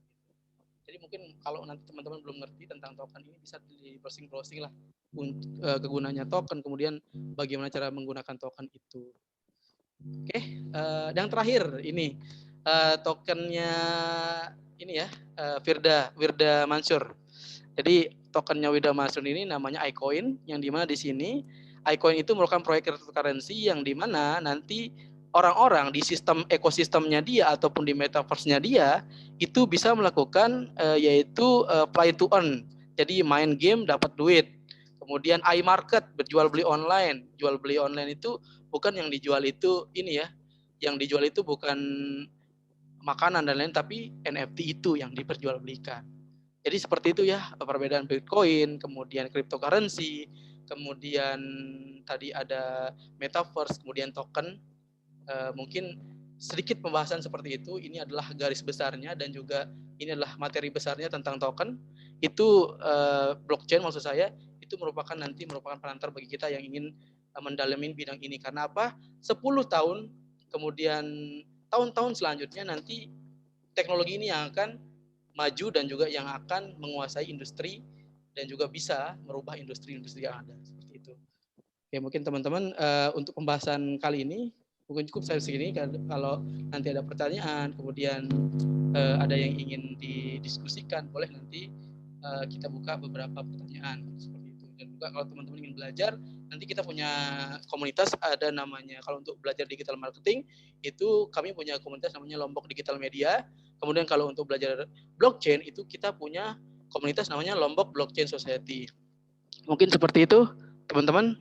Jadi mungkin kalau nanti teman-teman belum ngerti tentang token ini bisa di browsing lah untuk kegunaannya token, kemudian bagaimana cara menggunakan token itu. Oke, yang terakhir ini tokennya ini ya Wirda Mansur. Jadi tokennya Wirda Mansur ini namanya iCoin, yang dimana di sini iCoin itu merupakan proyek cryptocurrency yang dimana nanti orang-orang di sistem ekosistemnya dia ataupun di metaverse-nya dia itu bisa melakukan yaitu play to earn. Jadi main game dapat duit. Kemudian iMarket, berjual beli online. Jual beli online itu bukan yang dijual itu ini ya. Yang dijual itu bukan makanan dan lain, tapi NFT itu yang diperjualbelikan. Jadi seperti itu ya perbedaan Bitcoin, kemudian cryptocurrency, kemudian tadi ada metaverse, kemudian token. Mungkin sedikit pembahasan seperti itu. Ini adalah garis besarnya dan juga ini adalah materi besarnya tentang token. Itu blockchain maksud saya itu merupakan perantar bagi kita yang ingin mendalami bidang ini. Karena apa? 10 tahun kemudian tahun-tahun selanjutnya nanti teknologi ini yang akan maju dan juga yang akan menguasai industri dan juga bisa merubah industri-industri yang ada seperti itu. Oke, mungkin teman-teman untuk pembahasan kali ini mungkin cukup saya segini. Kalau nanti ada pertanyaan, kemudian ada yang ingin didiskusikan, boleh nanti kita buka beberapa pertanyaan seperti itu. Dan juga kalau teman-teman ingin belajar, nanti kita punya komunitas ada namanya, kalau untuk belajar digital marketing itu kami punya komunitas namanya Lombok Digital Media. Kemudian kalau untuk belajar blockchain itu kita punya komunitas namanya Lombok Blockchain Society. Mungkin seperti itu teman-teman,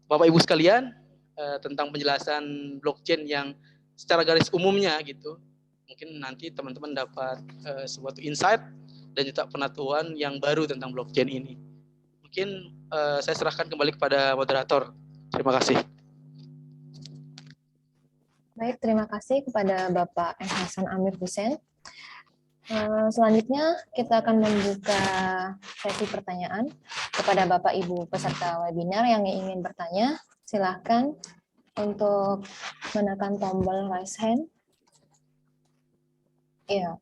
Bapak Ibu sekalian, tentang penjelasan blockchain yang secara garis umumnya gitu. Mungkin nanti teman-teman dapat suatu insight dan juga pengetahuan yang baru tentang blockchain ini. Mungkin saya serahkan kembali kepada moderator. Terima kasih. Baik, terima kasih kepada Bapak M. Hasan Amir Hussein. Selanjutnya kita akan membuka sesi pertanyaan kepada Bapak Ibu peserta webinar yang ingin bertanya. Silakan untuk menekan tombol raise hand. Ya,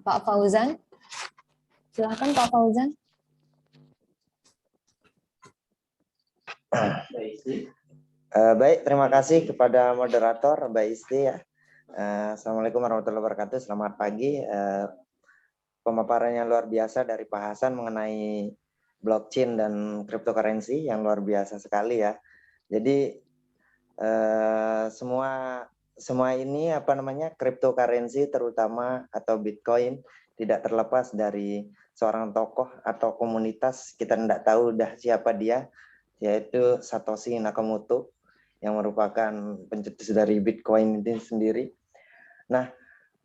Pak Fauzan. Silakan Pak Fauzan. Baik, terima kasih kepada moderator Mbak Isti ya. Assalamualaikum warahmatullahi wabarakatuh. Selamat pagi. Pemaparannya luar biasa dari Pak Hasan mengenai blockchain dan cryptocurrency yang luar biasa sekali ya. Jadi semua ini cryptocurrency terutama atau Bitcoin tidak terlepas dari seorang tokoh atau komunitas, kita tidak tahu dah siapa dia, yaitu Satoshi Nakamoto yang merupakan pencetus dari Bitcoin itu sendiri. Nah,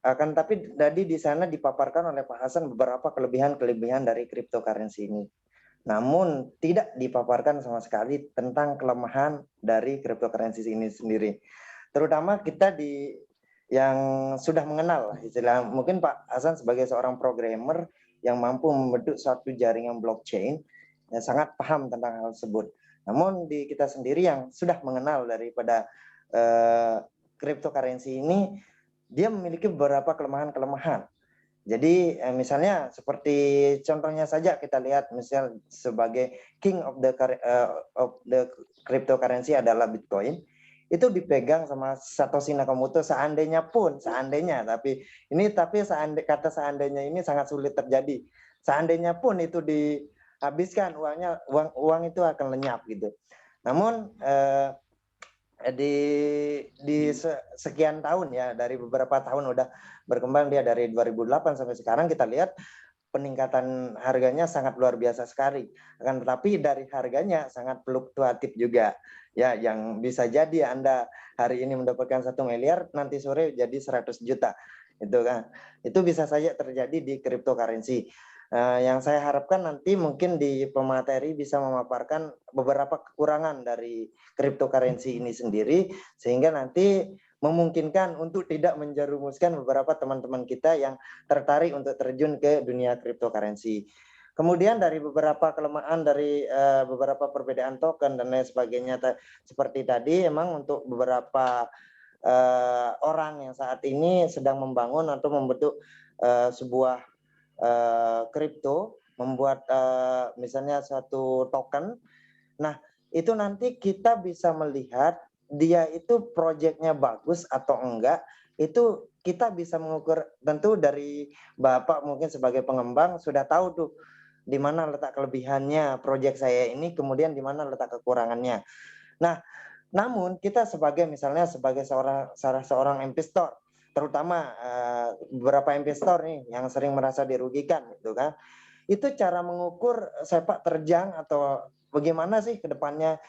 akan tapi tadi di sana dipaparkan oleh Pak Hasan beberapa kelebihan-kelebihan dari cryptocurrency ini. Namun tidak dipaparkan sama sekali tentang kelemahan dari cryptocurrency ini sendiri. Terutama kita yang sudah mengenal istilah, mungkin Pak Hasan sebagai seorang programmer yang mampu membentuk suatu jaringan blockchain, ya, sangat paham tentang hal tersebut. Namun di kita sendiri yang sudah mengenal daripada cryptocurrency ini, dia memiliki beberapa kelemahan-kelemahan. Jadi misalnya seperti contohnya saja kita lihat, misal sebagai king of the cryptocurrency adalah Bitcoin, itu dipegang sama Satoshi Nakamoto seandainya, tapi kata seandainya ini sangat sulit terjadi. Seandainya pun itu dihabiskan uang itu akan lenyap gitu. Namun di sekian tahun ya, dari beberapa tahun udah berkembang, dia dari 2008 sampai sekarang kita lihat peningkatan harganya sangat luar biasa sekali. Akan tetapi dari harganya sangat fluktuatif juga. Ya, yang bisa jadi Anda hari ini mendapatkan 1 miliar, nanti sore jadi 100 juta. Itu kan. Itu bisa saja terjadi di cryptocurrency. Yang saya harapkan nanti mungkin di pemateri bisa memaparkan beberapa kekurangan dari cryptocurrency ini sendiri, sehingga nanti memungkinkan untuk tidak menjerumuskan beberapa teman-teman kita yang tertarik untuk terjun ke dunia cryptocurrency. Kemudian dari beberapa kelemahan dari beberapa perbedaan token dan lain sebagainya, seperti tadi, emang untuk beberapa orang yang saat ini sedang membangun atau membentuk sebuah kripto, membuat misalnya suatu token. Nah, itu nanti kita bisa melihat dia itu proyeknya bagus atau enggak, itu kita bisa mengukur. Tentu dari Bapak mungkin sebagai pengembang sudah tahu tuh di mana letak kelebihannya proyek saya ini, kemudian di mana letak kekurangannya. Nah, namun kita misalnya sebagai seorang investor, terutama beberapa investor nih yang sering merasa dirugikan gitu kan, itu cara mengukur sepak terjang atau bagaimana sih ke depannya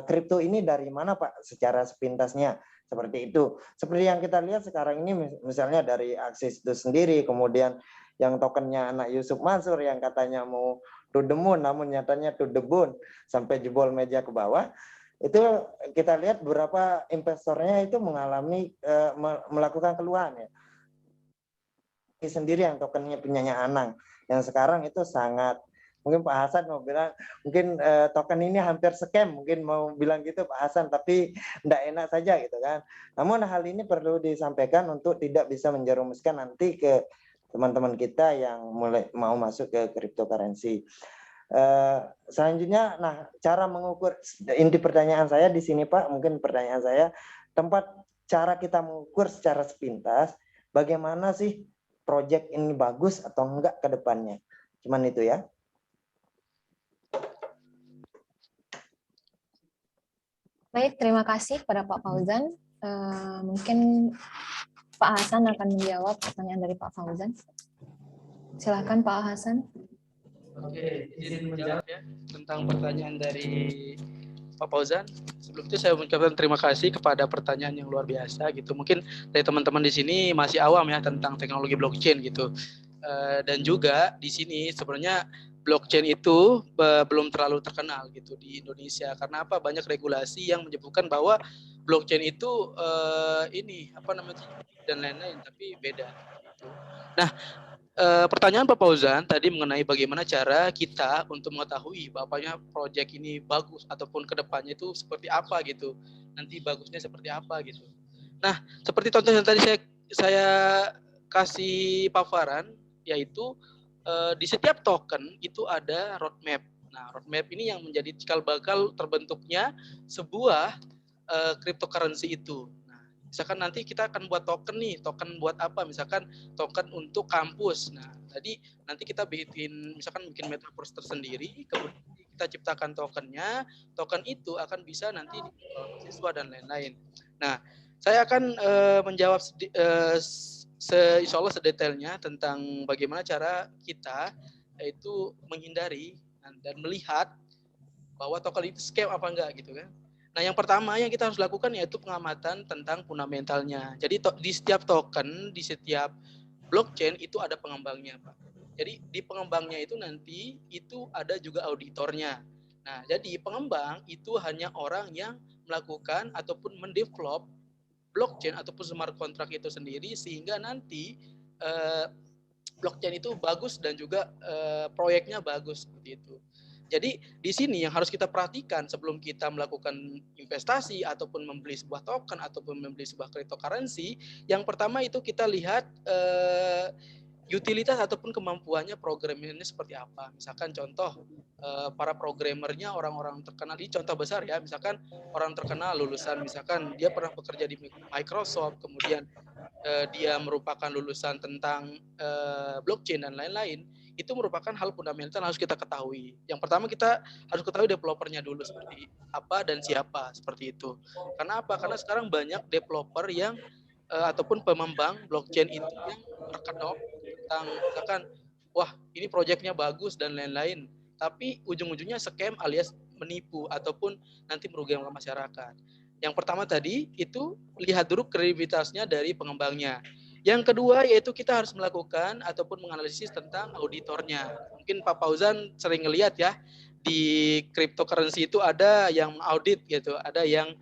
kripto ini dari mana Pak secara sepintasnya, seperti itu. Seperti yang kita lihat sekarang ini misalnya dari Axis itu sendiri, kemudian yang tokennya anak Yusuf Mansur yang katanya mau to the moon namun nyatanya to the bone sampai jebol meja ke bawah. Itu kita lihat beberapa investornya itu mengalami melakukan keluhan ya. Sendiri yang tokennya punyanya Anang, yang sekarang itu sangat, mungkin Pak Hasan mau bilang mungkin token ini hampir scam, mungkin mau bilang gitu Pak Hasan, tapi enggak enak saja gitu kan. Namun hal ini perlu disampaikan untuk tidak bisa menjerumuskan nanti ke teman-teman kita yang mulai mau masuk ke cryptocurrency. Selanjutnya, nah, cara mengukur, inti pertanyaan saya di sini Pak, mungkin pertanyaan saya, cara kita mengukur secara sepintas, bagaimana sih proyek ini bagus atau enggak ke depannya. Cuman itu ya. Baik, terima kasih kepada Pak Fauzan. Mungkin Pak Hasan akan menjawab pertanyaan dari Pak Fauzan. Silakan Pak Hasan. Oke, izin menjawab ya tentang pertanyaan dari Pak Fauzan. Sebelum itu saya mengucapkan terima kasih kepada pertanyaan yang luar biasa gitu. Mungkin dari teman-teman di sini masih awam ya tentang teknologi blockchain gitu. Dan juga di sini sebenarnya blockchain itu belum terlalu terkenal gitu di Indonesia. Karena apa? Banyak regulasi yang menyebutkan bahwa blockchain itu dan lain-lain, tapi beda. Gitu. Nah, pertanyaan Pak Fauzan tadi mengenai bagaimana cara kita untuk mengetahui bahwanya proyek ini bagus ataupun kedepannya itu seperti apa gitu, nanti bagusnya seperti apa gitu. Nah, seperti contoh yang tadi saya kasih paparan, yaitu di setiap token itu ada roadmap. Nah, roadmap ini yang menjadi cikal bakal terbentuknya sebuah cryptocurrency itu. Misalkan nanti kita akan buat token nih, token buat apa? Misalkan token untuk kampus. Nah, tadi nanti kita bikin metaverse tersendiri, kemudian kita ciptakan tokennya, token itu akan bisa nanti dijual ke siswa dan lain-lain. Nah, saya akan menjawab insya Allah sedetailnya tentang bagaimana cara kita itu menghindari dan melihat bahwa token itu scam apa enggak gitu kan. Nah, yang pertama yang kita harus lakukan yaitu pengamatan tentang fundamentalnya. Jadi di setiap token, di setiap blockchain itu ada pengembangnya, Pak. Jadi di pengembangnya itu nanti itu ada juga auditornya. Nah, jadi pengembang itu hanya orang yang melakukan ataupun mendevelop blockchain ataupun smart contract itu sendiri sehingga nanti blockchain itu bagus dan juga proyeknya bagus seperti itu. Jadi di sini yang harus kita perhatikan sebelum kita melakukan investasi ataupun membeli sebuah token ataupun membeli sebuah cryptocurrency, yang pertama itu kita lihat utilitas ataupun kemampuannya programmernya seperti apa. Misalkan contoh para programmernya orang-orang terkenal, ini contoh besar ya, misalkan orang terkenal lulusan, misalkan dia pernah bekerja di Microsoft, kemudian dia merupakan lulusan tentang blockchain dan lain-lain, itu merupakan hal fundamental yang harus kita ketahui. Yang pertama kita harus ketahui developernya dulu seperti apa dan siapa seperti itu. Karena apa? Karena sekarang banyak developer yang ataupun pengembang blockchain itu yang terkenal tentang misalkan, wah ini proyeknya bagus dan lain-lain, tapi ujung-ujungnya scam alias menipu ataupun nanti merugikan masyarakat. Yang pertama tadi itu lihat dulu kredibilitasnya dari pengembangnya. Yang kedua yaitu kita harus melakukan ataupun menganalisis tentang auditornya. Mungkin Pak Fauzan sering ngelihat ya di cryptocurrency itu ada yang audit gitu, ada yang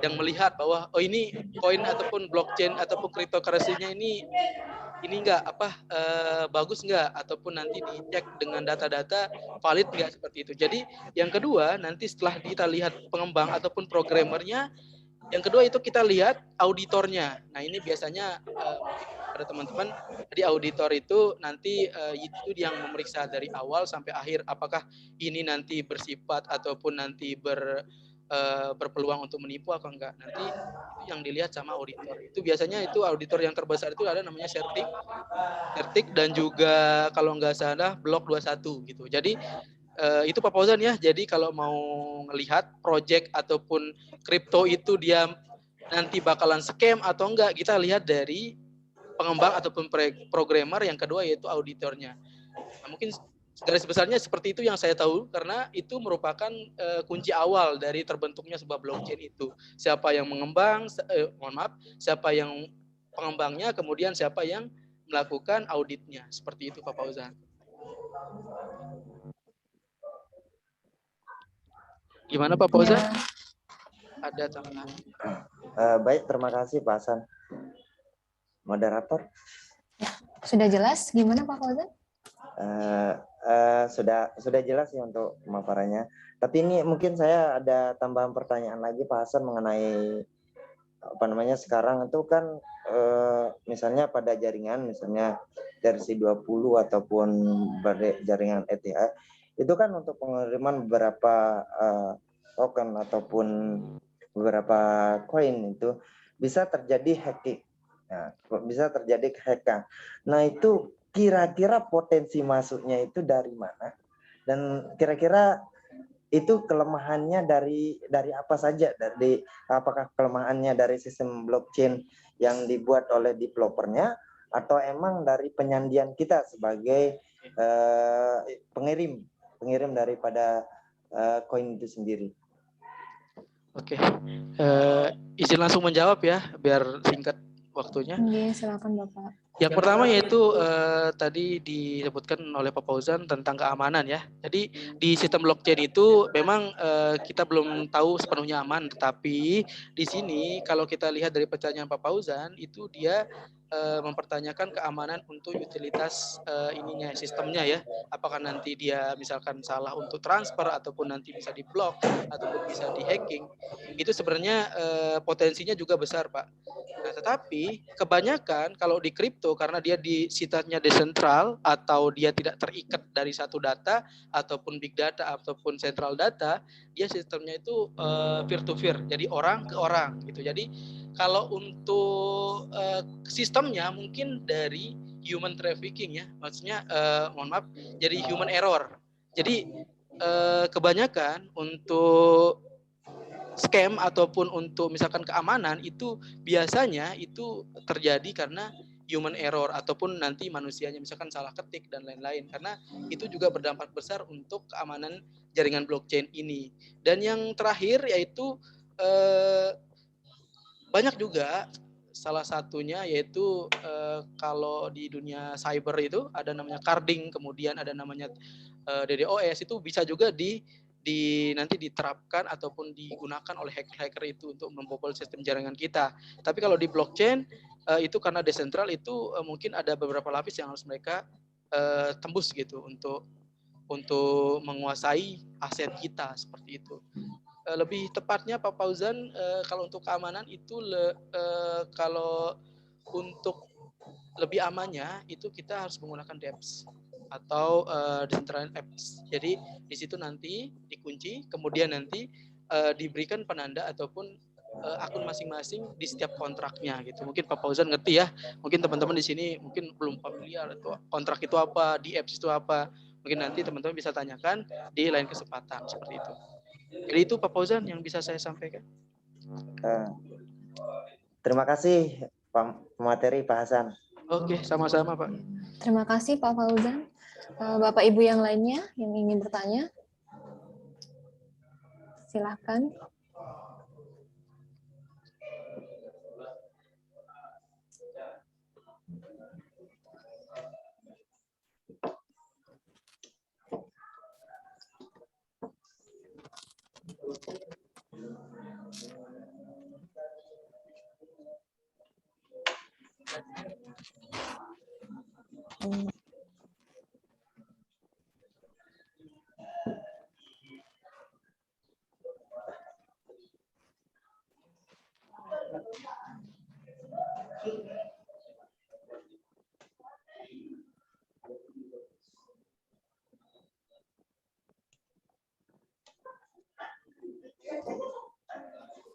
melihat bahwa oh ini koin ataupun blockchain ataupun cryptocurrency-nya ini enggak bagus enggak ataupun nanti dicek dengan data-data valid enggak seperti itu. Jadi yang kedua nanti setelah kita lihat pengembang ataupun programmernya, yang kedua itu kita lihat auditornya. Nah ini biasanya pada teman-teman di auditor itu nanti itu yang memeriksa dari awal sampai akhir apakah ini nanti bersifat ataupun nanti berpeluang untuk menipu atau enggak. Nanti itu yang dilihat sama auditor. Itu biasanya itu auditor yang terbesar itu ada namanya Certik dan juga kalau enggak salah Blok 21 gitu. Jadi itu Pak Fauzan ya. Jadi kalau mau ngelihat project ataupun kripto itu dia nanti bakalan scam atau enggak, kita lihat dari pengembang ataupun programmer. Yang kedua yaitu auditornya. Nah, mungkin garis besarnya seperti itu yang saya tahu karena itu merupakan kunci awal dari terbentuknya sebuah blockchain itu. Siapa yang mengembang, siapa yang pengembangnya, kemudian siapa yang melakukan auditnya. Seperti itu Pak Fauzan. Gimana Pak Fauzan? Ya. Ada tambahan? Baik, terima kasih Pak Hasan. Moderator. Sudah jelas gimana Pak Fauzan? Sudah jelas ya untuk pemaparannya. Tapi ini mungkin saya ada tambahan pertanyaan lagi Pak Hasan mengenai sekarang itu kan misalnya pada jaringan misalnya RC20 ataupun jaringan ETH itu kan untuk pengiriman beberapa token ataupun beberapa koin itu bisa terjadi hacking. Nah, bisa terjadi hacking. Nah, itu kira-kira potensi masuknya itu dari mana? Dan kira-kira itu kelemahannya dari apa saja? Apakah kelemahannya dari sistem blockchain yang dibuat oleh developernya atau emang dari penyandian kita sebagai pengirim daripada koin itu sendiri? Oke, izin langsung menjawab ya, biar singkat waktunya. Iya, silakan Bapak. Yang pertama yaitu tadi disebutkan oleh Pak Fauzan tentang keamanan ya. Jadi di sistem blockchain itu memang kita belum tahu sepenuhnya aman, tetapi di sini kalau kita lihat dari pertanyaan Pak Fauzan itu dia mempertanyakan keamanan untuk utilitas sistemnya ya. Apakah nanti dia misalkan salah untuk transfer ataupun nanti bisa diblok ataupun bisa di-hacking. Itu sebenarnya potensinya juga besar, Pak. Nah, tetapi kebanyakan kalau di kripto karena dia di sifatnya desentral atau dia tidak terikat dari satu data ataupun big data ataupun central data, dia sistemnya itu peer to peer, jadi orang ke orang gitu. Jadi kalau untuk sistemnya mungkin dari human trafficking ya, maksudnya jadi human error. Jadi kebanyakan untuk scam ataupun untuk misalkan keamanan itu biasanya itu terjadi karena human error ataupun nanti manusianya misalkan salah ketik dan lain-lain, karena itu juga berdampak besar untuk keamanan jaringan blockchain ini. Dan yang terakhir yaitu banyak juga, salah satunya yaitu kalau di dunia cyber itu ada namanya carding, kemudian ada namanya DDoS, itu bisa juga nanti diterapkan ataupun digunakan oleh hacker-hacker itu untuk membobol sistem jaringan kita. Tapi kalau di blockchain itu karena desentral itu mungkin ada beberapa lapis yang harus mereka tembus gitu untuk menguasai aset kita seperti itu. Lebih tepatnya Pak Fauzan, kalau untuk keamanan itu kalau untuk lebih amannya itu kita harus menggunakan DApps atau decentralized apps. Jadi di situ nanti dikunci, kemudian nanti diberikan penanda ataupun akun masing-masing di setiap kontraknya gitu. Mungkin Pak Fauzan ngerti ya. Mungkin teman-teman di sini mungkin belum familiar itu kontrak itu apa, di apps itu apa. Mungkin nanti teman-teman bisa tanyakan di lain kesempatan seperti itu. Jadi itu Pak Fauzan yang bisa saya sampaikan. Terima kasih Pak Materi Pak Hasan. Oke, sama-sama Pak. Terima kasih Pak Fauzan. Bapak Ibu yang lainnya yang ingin bertanya, silakan.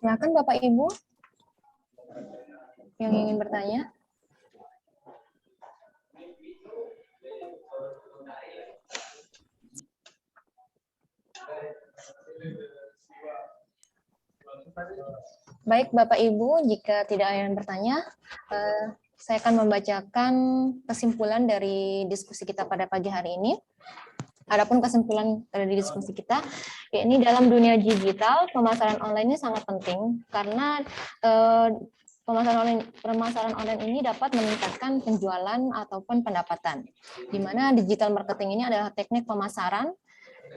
Silakan Bapak Ibu yang ingin bertanya. Baik Bapak Ibu, jika tidak ada yang bertanya, saya akan membacakan kesimpulan dari diskusi kita pada pagi hari ini. Adapun kesimpulan dari diskusi kita, yakni dalam dunia digital, pemasaran online ini sangat penting karena pemasaran online ini dapat meningkatkan penjualan ataupun pendapatan. Di mana digital marketing ini adalah teknik pemasaran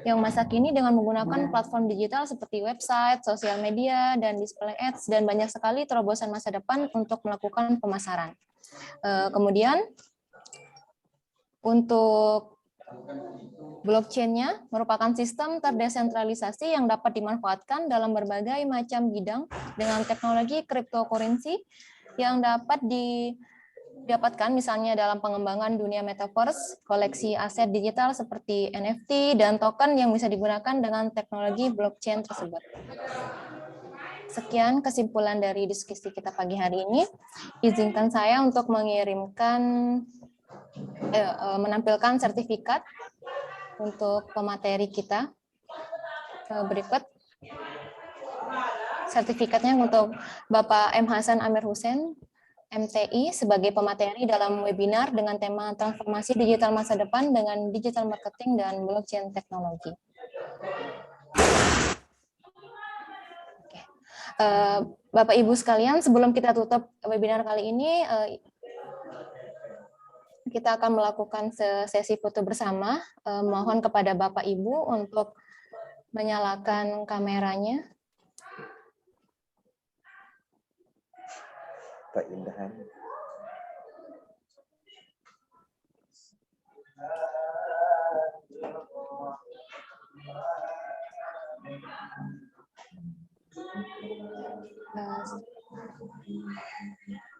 yang masa kini dengan menggunakan platform digital seperti website, sosial media, dan display ads, dan banyak sekali terobosan masa depan untuk melakukan pemasaran. Kemudian, untuk blockchain-nya merupakan sistem terdesentralisasi yang dapat dimanfaatkan dalam berbagai macam bidang dengan teknologi cryptocurrency yang dapat didapatkan misalnya dalam pengembangan dunia metaverse, koleksi aset digital seperti NFT, dan token yang bisa digunakan dengan teknologi blockchain tersebut. Sekian kesimpulan dari diskusi kita pagi hari ini. Izinkan saya untuk menampilkan sertifikat untuk pemateri kita. Berikut sertifikatnya untuk Bapak M. Hasan Amir Hussein, MTI, sebagai pemateri dalam webinar dengan tema transformasi digital masa depan dengan digital marketing dan blockchain teknologi. Bapak Ibu sekalian, sebelum kita tutup webinar kali ini, kita akan melakukan sesi foto bersama. Mohon kepada Bapak Ibu untuk menyalakan kameranya. Keindahan.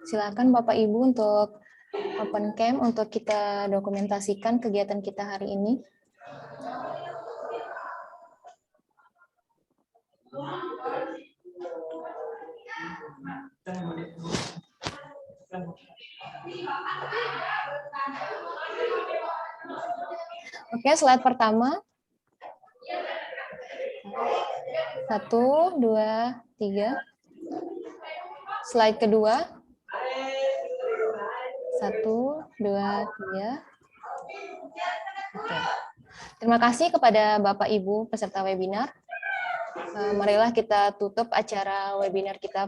Silakan Bapak Ibu untuk open cam untuk kita dokumentasikan kegiatan kita hari ini. Oke, slide pertama. 1, 2, 3. Slide kedua. 1, 2, 3. Oke. Terima kasih kepada Bapak Ibu peserta webinar. Marilah kita tutup acara webinar kita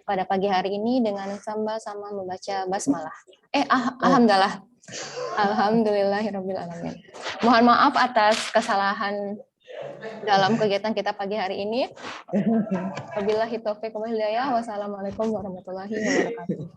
pada pagi hari ini dengan sama-sama membaca basmalah. Alhamdulillah. Alhamdulillahirabbil alamin. Mohon maaf atas kesalahan dalam kegiatan kita pagi hari ini. Wabillahi taufiq wal hidayah. Wassalamualaikum warahmatullahi wabarakatuh.